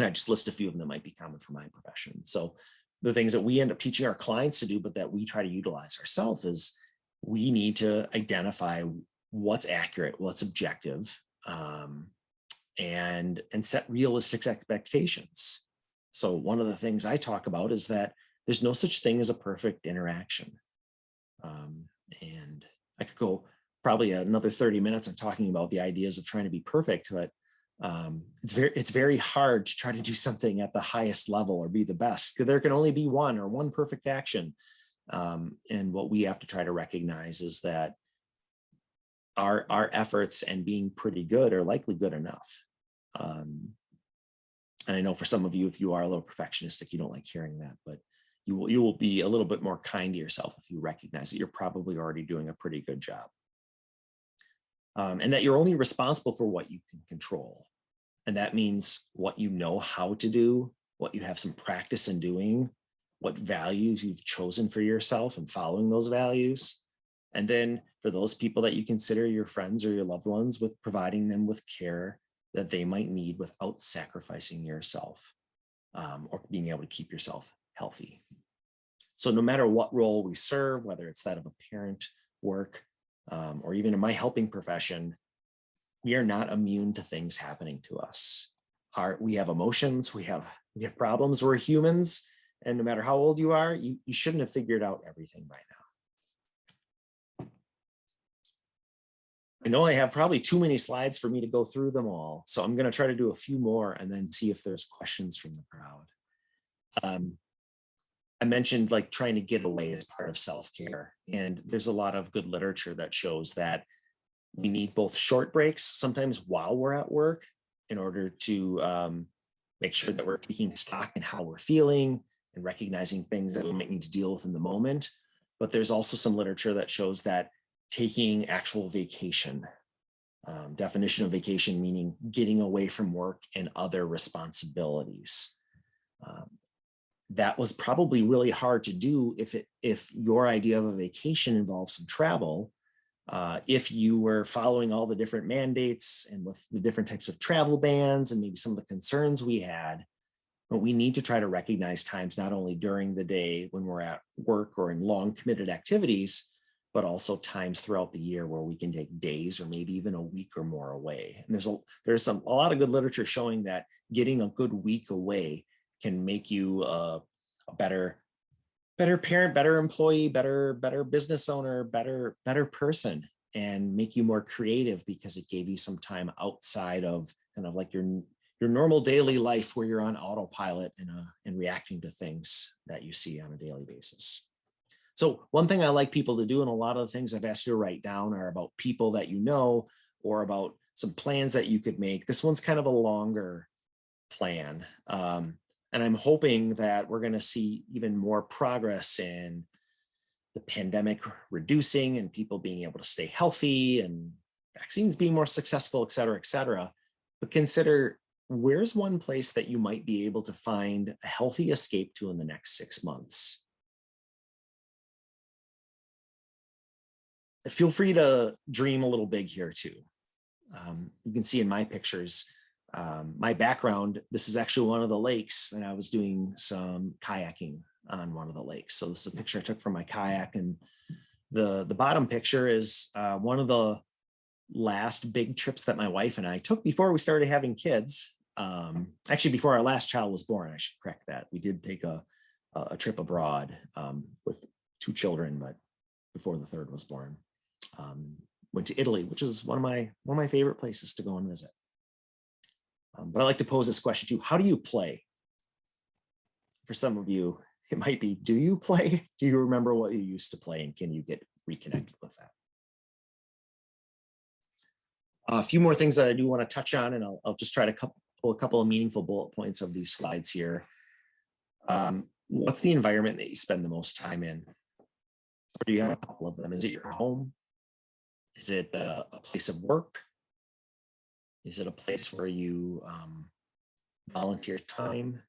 I just list a few of them that might be common for my profession. So the things that we end up teaching our clients to do, but that we try to utilize ourselves, is we need to identify what's accurate, what's objective, and set realistic expectations. So one of the things I talk about is that there's no such thing as a perfect interaction. And I could go probably another 30 minutes on talking about the ideas of trying to be perfect, but it's very hard to try to do something at the highest level or be the best, because there can only be one perfect action. And what we have to try to recognize is that our efforts and being pretty good are likely good enough. And I know for some of you, if you are a little perfectionistic, you don't like hearing that, but you will be a little bit more kind to yourself if you recognize that you're probably already doing a pretty good job. And that you're only responsible for what you can control. And that means what you know how to do, what you have some practice in doing, what values you've chosen for yourself and following those values. And then for those people that you consider your friends or your loved ones, with providing them with care that they might need without sacrificing yourself, or being able to keep yourself healthy. So no matter what role we serve, whether it's that of a parent, work, or even in my helping profession, we are not immune to things happening to us. We have emotions, we have problems, we're humans, and no matter how old you are, you shouldn't have figured out everything by now. I know I have probably too many slides for me to go through them all, so I'm going to try to do a few more and then see if there's questions from the crowd. I mentioned like trying to get away as part of self-care, and there's a lot of good literature that shows that we need both short breaks, sometimes while we're at work, in order to make sure that we're taking stock in how we're feeling and recognizing things that we might need to deal with in the moment. But there's also some literature that shows that taking actual vacation, definition of vacation meaning getting away from work and other responsibilities. That was probably really hard to do if your idea of a vacation involves some travel. If you were following all the different mandates and with the different types of travel bans and maybe some of the concerns we had, but we need to try to recognize times not only during the day when we're at work or in long committed activities, but also times throughout the year where we can take days or maybe even a week or more away. And there's a lot of good literature showing that getting a good week away can make you a better parent, better employee, better business owner, better person, and make you more creative because it gave you some time outside of kind of like your normal daily life where you're on autopilot and reacting to things that you see on a daily basis. So one thing I like people to do, and a lot of the things I've asked you to write down, are about people that you know or about some plans that you could make. This one's kind of a longer plan. And I'm hoping that we're going to see even more progress in the pandemic reducing and people being able to stay healthy and vaccines being more successful, et cetera, et cetera. But consider, where's one place that you might be able to find a healthy escape to in the next 6 months? Feel free to dream a little big here too. You can see in my pictures, my background, this is actually one of the lakes, and I was doing some kayaking on one of the lakes. So this is a picture I took from my kayak, and the bottom picture is one of the last big trips that my wife and I took before we started having kids. Actually, before our last child was born, I should correct that. We did take a trip abroad with 2 children, but before the third was born. Went to Italy, which is one of my favorite places to go and visit. But I like to pose this question too: how do you play? For some of you, it might be, do you play? Do you remember what you used to play, and can you get reconnected with that? A few more things that I do want to touch on, and I'll just try to pull a couple of meaningful bullet points of these slides here. What's the environment that you spend the most time in? Or do you have a couple of them? Is it your home? Is it a place of work? Is it a place where you volunteer time?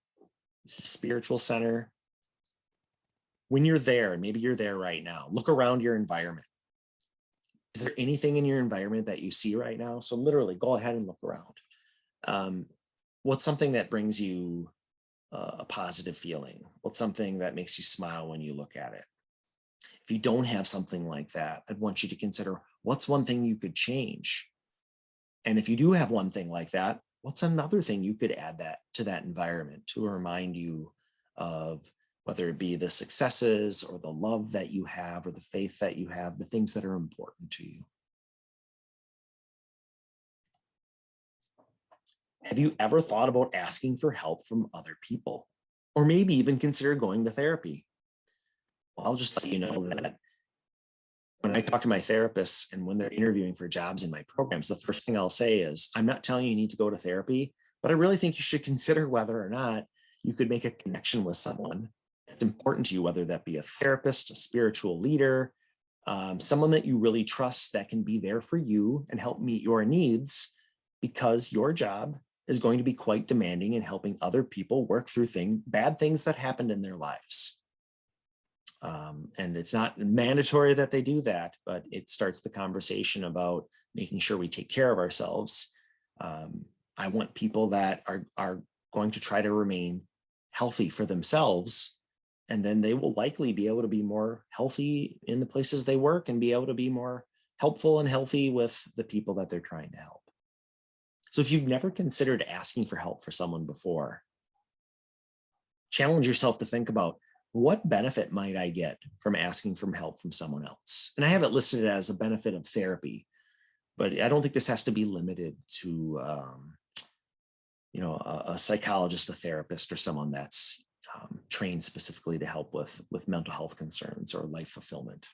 Is it a spiritual center? When you're there, and maybe you're there right now, look around your environment. Is there anything in your environment that you see right now? So literally go ahead and look around. What's something that brings you a positive feeling? What's something that makes you smile when you look at it? If you don't have something like that, I'd want you to consider, what's one thing you could change? And if you do have one thing like that, what's another thing you could add to that environment to remind you of, whether it be the successes or the love that you have or the faith that you have, the things that are important to you. Have you ever thought about asking for help from other people? Or maybe even consider going to therapy? Well, I'll just let you know that when I talk to my therapists and when they're interviewing for jobs in my programs, the first thing I'll say is, I'm not telling you need to go to therapy, but I really think you should consider whether or not you could make a connection with someone that's important to you, whether that be a therapist, a spiritual leader, someone that you really trust that can be there for you and help meet your needs, because your job is going to be quite demanding in helping other people work through bad things that happened in their lives. And it's not mandatory that they do that, but it starts the conversation about making sure we take care of ourselves. I want people that are going to try to remain healthy for themselves, and then they will likely be able to be more healthy in the places they work and be able to be more helpful and healthy with the people that they're trying to help. So if you've never considered asking for help for someone before, challenge yourself to think about, what benefit might I get from asking for help from someone else? And I have it listed as a benefit of therapy, but I don't think this has to be limited to a psychologist, a therapist, or someone that's trained specifically to help with mental health concerns or life fulfillment.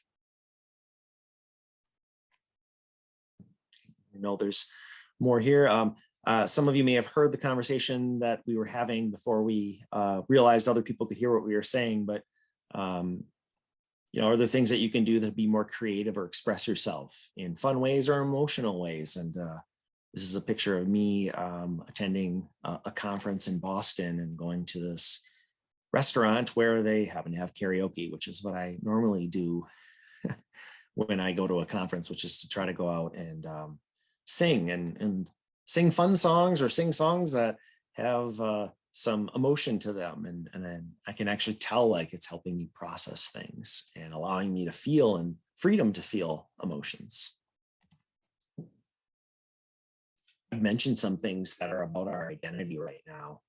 There's more here. Some of you may have heard the conversation that we were having before we realized other people could hear what we were saying, but are there things that you can do to be more creative or express yourself in fun ways or emotional ways? And this is a picture of me attending a conference in Boston and going to this restaurant where they happen to have karaoke, which is what I normally do when I go to a conference, which is to try to go out and sing and sing fun songs or sing songs that have some emotion to them. And then I can actually tell like it's helping me process things and allowing me to feel and freedom to feel emotions. I've mentioned some things that are about our identity right now.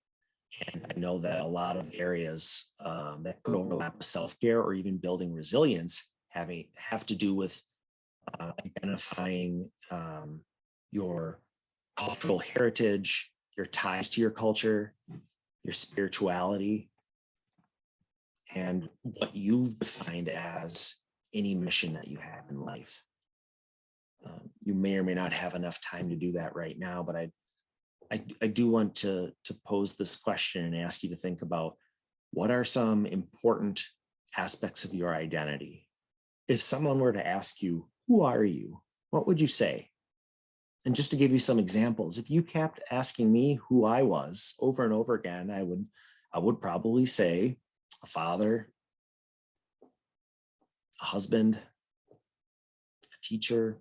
And I know that a lot of areas that could overlap with self-care or even building resilience have to do with identifying your cultural heritage, your ties to your culture, your spirituality, and what you've defined as any mission that you have in life. You may or may not have enough time to do that right now, but I do want to pose this question and ask you to think about, what are some important aspects of your identity? If someone were to ask you, who are you? What would you say? And just to give you some examples, if you kept asking me who I was over and over again, I would probably say a father, a husband, a teacher,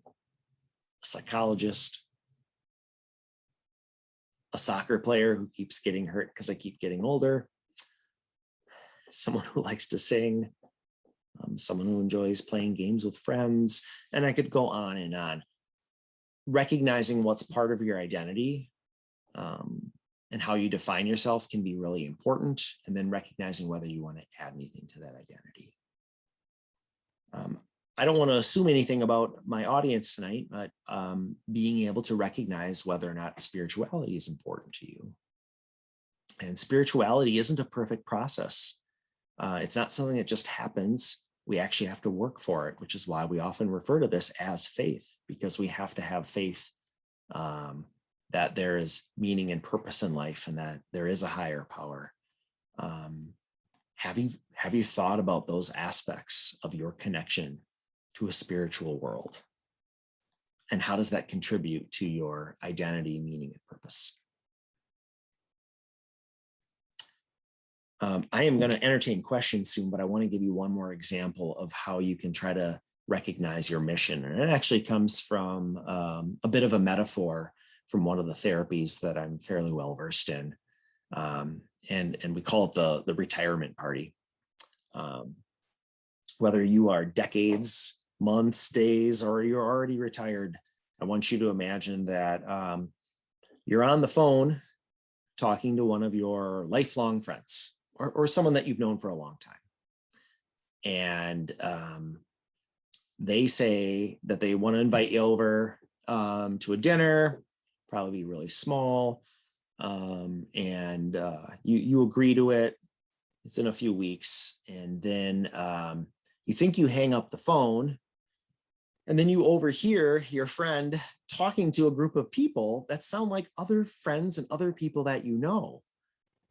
a psychologist, a soccer player who keeps getting hurt because I keep getting older, someone who likes to sing, someone who enjoys playing games with friends, and I could go on and on. Recognizing what's part of your identity and how you define yourself can be really important, and then recognizing whether you want to add anything to that identity. I don't want to assume anything about my audience tonight, but being able to recognize whether or not spirituality is important to you. And spirituality isn't a perfect process. It's not something that just happens. We actually have to work for it, which is why we often refer to this as faith, because we have to have faith that there is meaning and purpose in life and that there is a higher power. Have you thought about those aspects of your connection to a spiritual world? And how does that contribute to your identity, meaning, and purpose? I am going to entertain questions soon, but I want to give you one more example of how you can try to recognize your mission. And it actually comes from a bit of a metaphor from one of the therapies that I'm fairly well versed in. And we call it the retirement party. Whether you are decades, months, days, or you're already retired, I want you to imagine that you're on the phone talking to one of your lifelong friends, or someone that you've known for a long time. And they say that they want to invite you over to a dinner, probably be really small. And you agree to it. It's in a few weeks. And then you think you hang up the phone, and then you overhear your friend talking to a group of people that sound like other friends and other people that you know.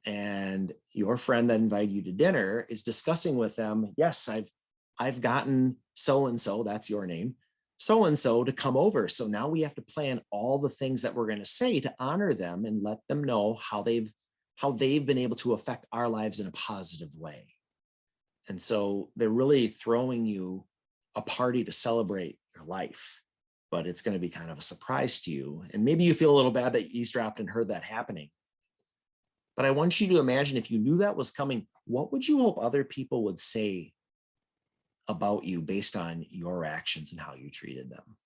And your friend that invited you to dinner is discussing with them, yes, I've gotten so-and-so, that's your name, so-and-so to come over. So now we have to plan all the things that we're going to say to honor them and let them know how they've been able to affect our lives in a positive way. And so they're really throwing you a party to celebrate your life, but it's going to be kind of a surprise to you. And maybe you feel a little bad that you eavesdropped and heard that happening. But I want you to imagine, if you knew that was coming, what would you hope other people would say about you based on your actions and how you treated them?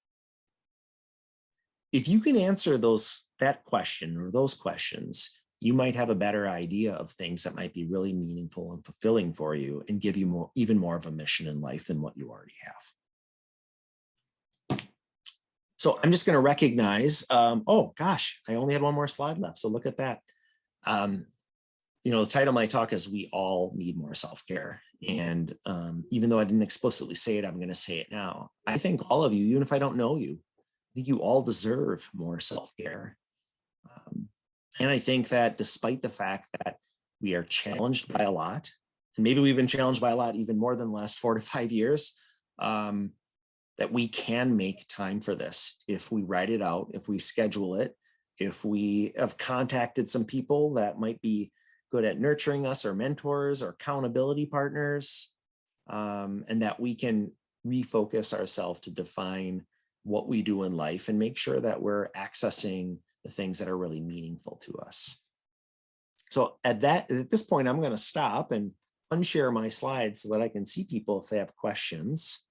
If you can answer that question or those questions, you might have a better idea of things that might be really meaningful and fulfilling for you and give you even more of a mission in life than what you already have. So I'm just going to recognize, oh gosh, I only had one more slide left. So look at that. The title of my talk is "We All Need More Self-Care." And even though I didn't explicitly say it, I'm going to say it now. I think all of you, even if I don't know you, I think you all deserve more self-care. And I think that despite the fact that we are challenged by a lot, and maybe we've been challenged by a lot even more than the last 4 to 5 years, that we can make time for this if we write it out, if we schedule it, if we have contacted some people that might be good at nurturing us, or mentors or accountability partners, and that we can refocus ourselves to define what we do in life and make sure that we're accessing the things that are really meaningful to us. So at this point, I'm going to stop and unshare my slides so that I can see people if they have questions.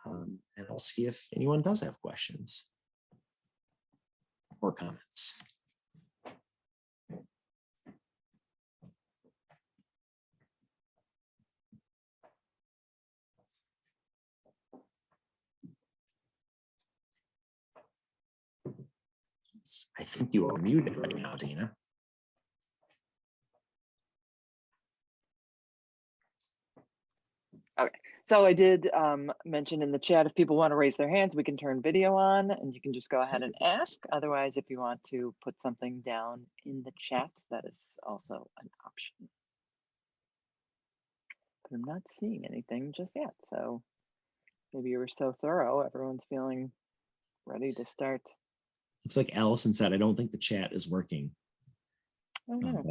And I'll see if anyone does have questions or comments. I think you are muted right now, Dina. Okay, so I did mention in the chat, if people want to raise their hands, we can turn video on and you can just go ahead and ask. Otherwise, if you want to put something down in the chat, that is also an option. But I'm not seeing anything just yet. So maybe you were so thorough, everyone's feeling ready to start. Looks like Allison said, I don't think the chat is working. Oh, no.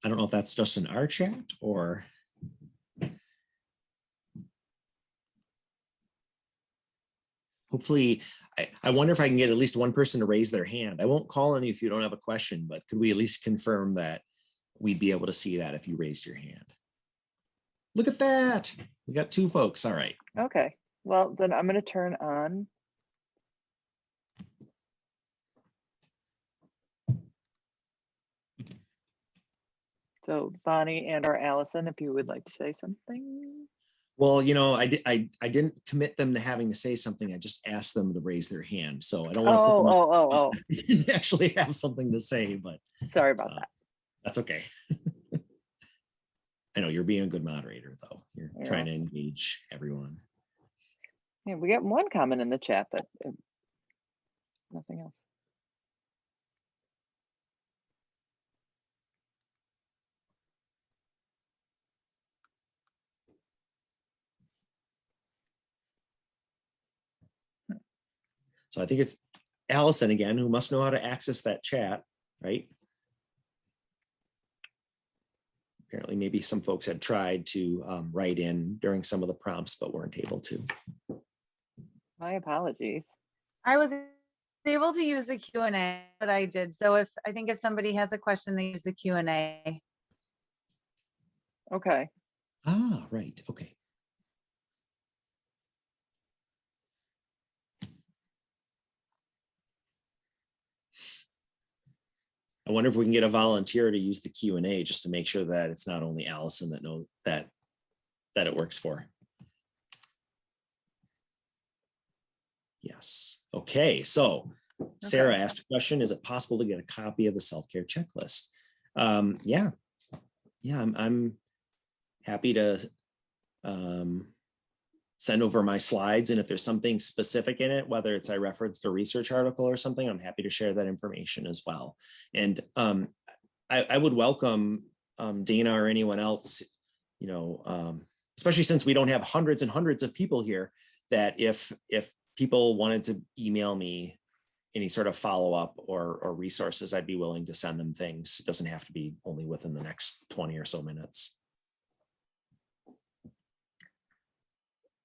I don't know if that's just in our chat or. Hopefully, I wonder if I can get at least one person to raise their hand. I won't call on you if you don't have a question, but could we at least confirm that we'd be able to see that if you raised your hand? Look at that. We got 2 folks. All right. Okay. Well, then I'm going to turn on. So Bonnie and or Allison, if you would like to say something. Well, I didn't commit them to having to say something. I just asked them to raise their hand. So I don't want to put them Oh. I didn't actually have something to say, but Sorry about that. That's okay. I know you're being a good moderator, though. You're trying to engage everyone. Yeah, we got one comment in the chat, but nothing else. So I think it's Allison again, who must know how to access that chat, right? Apparently, maybe some folks had tried to write in during some of the prompts, but weren't able to. My apologies. I was able to use the Q&A that I did. So if somebody has a question, they use the Q&A. Okay. Ah, right. Okay. I wonder if we can get a volunteer to use the Q&A just to make sure that it's not only Allison that knows that it works for. Yes. Okay. So Sarah asked a question: is it possible to get a copy of the self-care checklist? Yeah. I'm happy to send over my slides, and if there's something specific in it, whether it's I referenced a research article or something, I'm happy to share that information as well. And I would welcome Dana or anyone else, especially since we don't have hundreds and hundreds of people here, that if people wanted to email me any sort of follow-up or resources, I'd be willing to send them things. It doesn't have to be only within the next 20 or so minutes.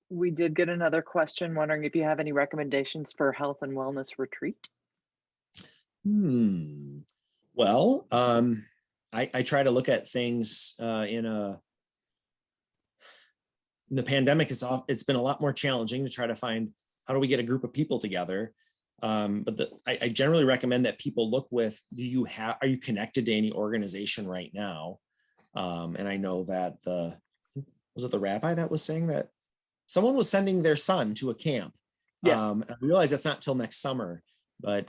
We did get another question wondering if you have any recommendations for health and wellness retreat. Well, I try to look at things in the pandemic. It's been a lot more challenging to try to find how do we get a group of people together. But I generally recommend that people look with, are you connected to any organization right now? And I know that was it the rabbi that was saying that someone was sending their son to a camp. Yes. I realize that's not till next summer, but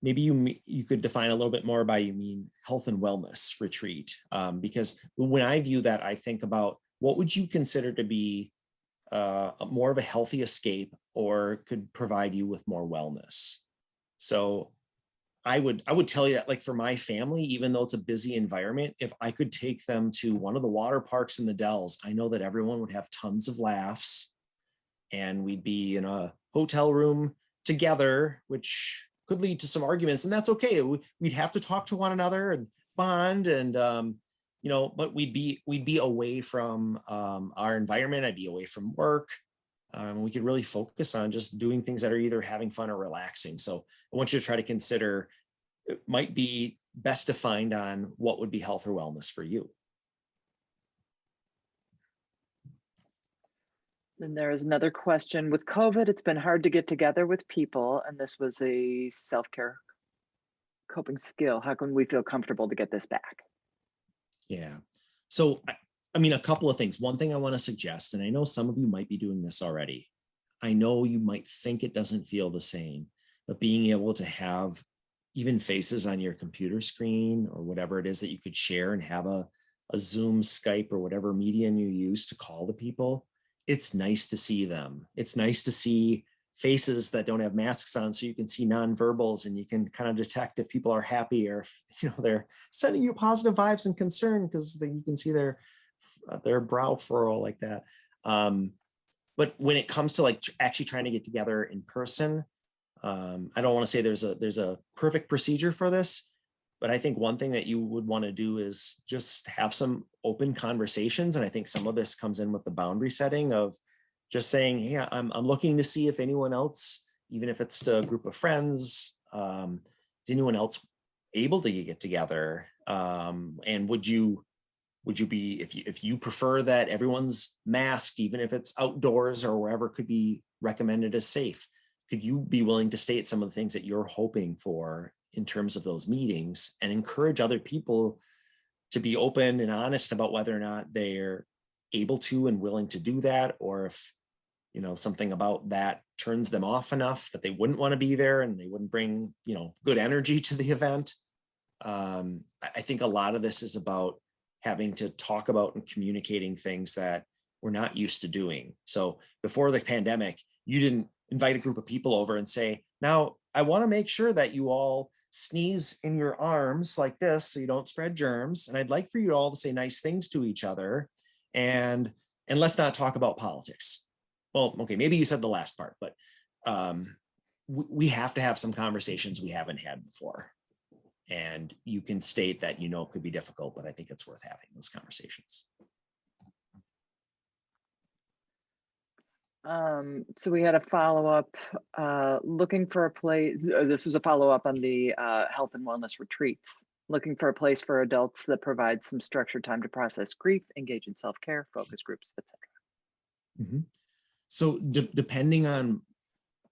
maybe you could define a little bit more by you mean health and wellness retreat. Because when I view that, I think about what would you consider to be more of a healthy escape or could provide you with more wellness. So I would tell you that, like, for my family, even though it's a busy environment, if I could take them to one of the water parks in the Dells, I know that everyone would have tons of laughs and we'd be in a hotel room together, which could lead to some arguments, and that's okay. We'd have to talk to one another and bond, and but we'd be away from our environment. I'd be away from work. We could really focus on just doing things that are either having fun or relaxing. So I want you to try to consider, it might be best defined on what would be health or wellness for you. Then there is another question. With COVID, it's been hard to get together with people, and this was a self-care coping skill. How can we feel comfortable to get this back? Yeah. So, I mean, a couple of things. One thing I want to suggest, and I know some of you might be doing this already. I know you might think it doesn't feel the same, but being able to have even faces on your computer screen or whatever it is that you could share and have a Zoom, Skype, or whatever medium you use to call the people, it's nice to see them. It's nice to see faces that don't have masks on, so you can see nonverbals and you can kind of detect if people are happy or if, they're sending you positive vibes and concern, because you can see their brow furrow like that. But when it comes to like actually trying to get together in person, I don't want to say there's a perfect procedure for this, but I think one thing that you would want to do is just have some open conversations. And I think some of this comes in with the boundary setting of just saying, hey, I'm looking to see if anyone else, even if it's a group of friends, is anyone else able to get together? And would you be, if you prefer that everyone's masked, even if it's outdoors or wherever could be recommended as safe, could you be willing to state some of the things that you're hoping for in terms of those meetings and encourage other people to be open and honest about whether or not they're able to and willing to do that, or if something about that turns them off enough that they wouldn't want to be there and they wouldn't bring good energy to the event. I think a lot of this is about having to talk about and communicating things that we're not used to doing. So before the pandemic, you didn't invite a group of people over and say, now I want to make sure that you all sneeze in your arms like this so you don't spread germs, and I'd like for you all to say nice things to each other, and let's not talk about politics. Well, okay, maybe you said the last part, but we have to have some conversations we haven't had before. And you can state that it could be difficult, but I think it's worth having those conversations. So we had a follow-up, looking for a place. This was a follow-up on the health and wellness retreats. Looking for a place for adults that provides some structured time to process grief, engage in self-care, focus groups, etc. Mm-hmm. So depending on,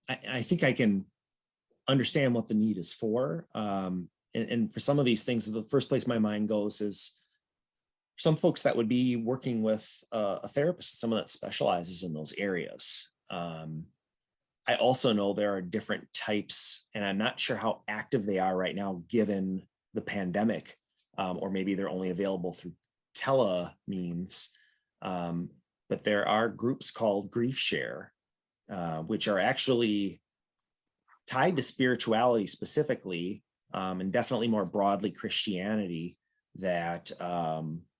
I think I can understand what the need is for. And for some of these things, the first place my mind goes is some folks that would be working with a therapist, someone that specializes in those areas. I also know there are different types, and I'm not sure how active they are right now, given the pandemic, or maybe they're only available through tele means. But there are groups called Griefshare, which are actually tied to spirituality specifically, and definitely more broadly Christianity, that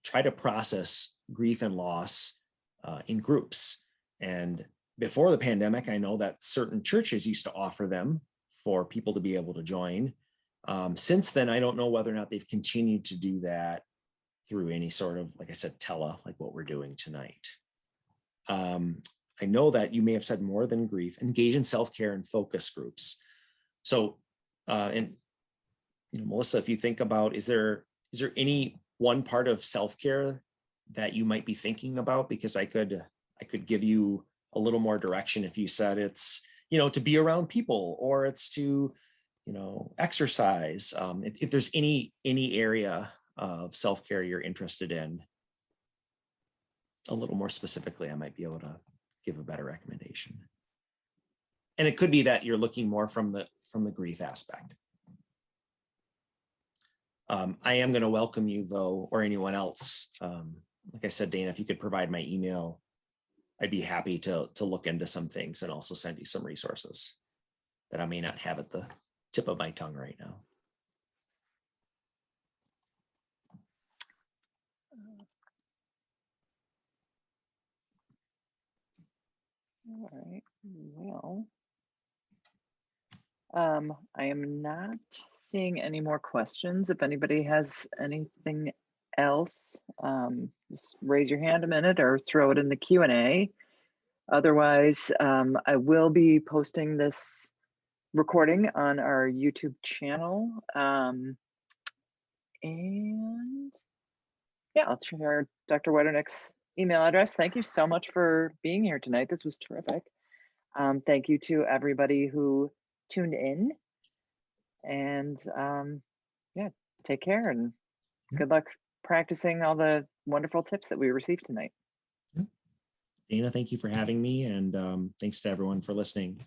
try to process grief and loss in groups. And before the pandemic, I know that certain churches used to offer them for people to be able to join. Since then, I don't know whether or not they've continued to do that through any sort of, like I said, like what we're doing tonight. I know that you may have said more than grief, engage in self-care and focus groups. So, and Melissa, if you think about, is there any one part of self-care that you might be thinking about? Because I could give you a little more direction if you said it's, to be around people, or it's to, exercise. If there's any area of self-care you're interested in, a little more specifically, I might be able to give a better recommendation. And it could be that you're looking more from the grief aspect. I am going to welcome you, though, or anyone else. Like I said, Dana, if you could provide my email, I'd be happy to look into some things and also send you some resources that I may not have at the tip of my tongue right now. All right, well, I am not seeing any more questions. If anybody has anything else, just raise your hand a minute or throw it in the Q&A. Otherwise, I will be posting this recording on our YouTube channel. And yeah, I'll share Dr. Wetterneck's email address. Thank you so much for being here tonight. This was terrific. Thank you to everybody who tuned in, and yeah, take care and good luck practicing all the wonderful tips that we received tonight. Dana, thank you for having me, and thanks to everyone for listening.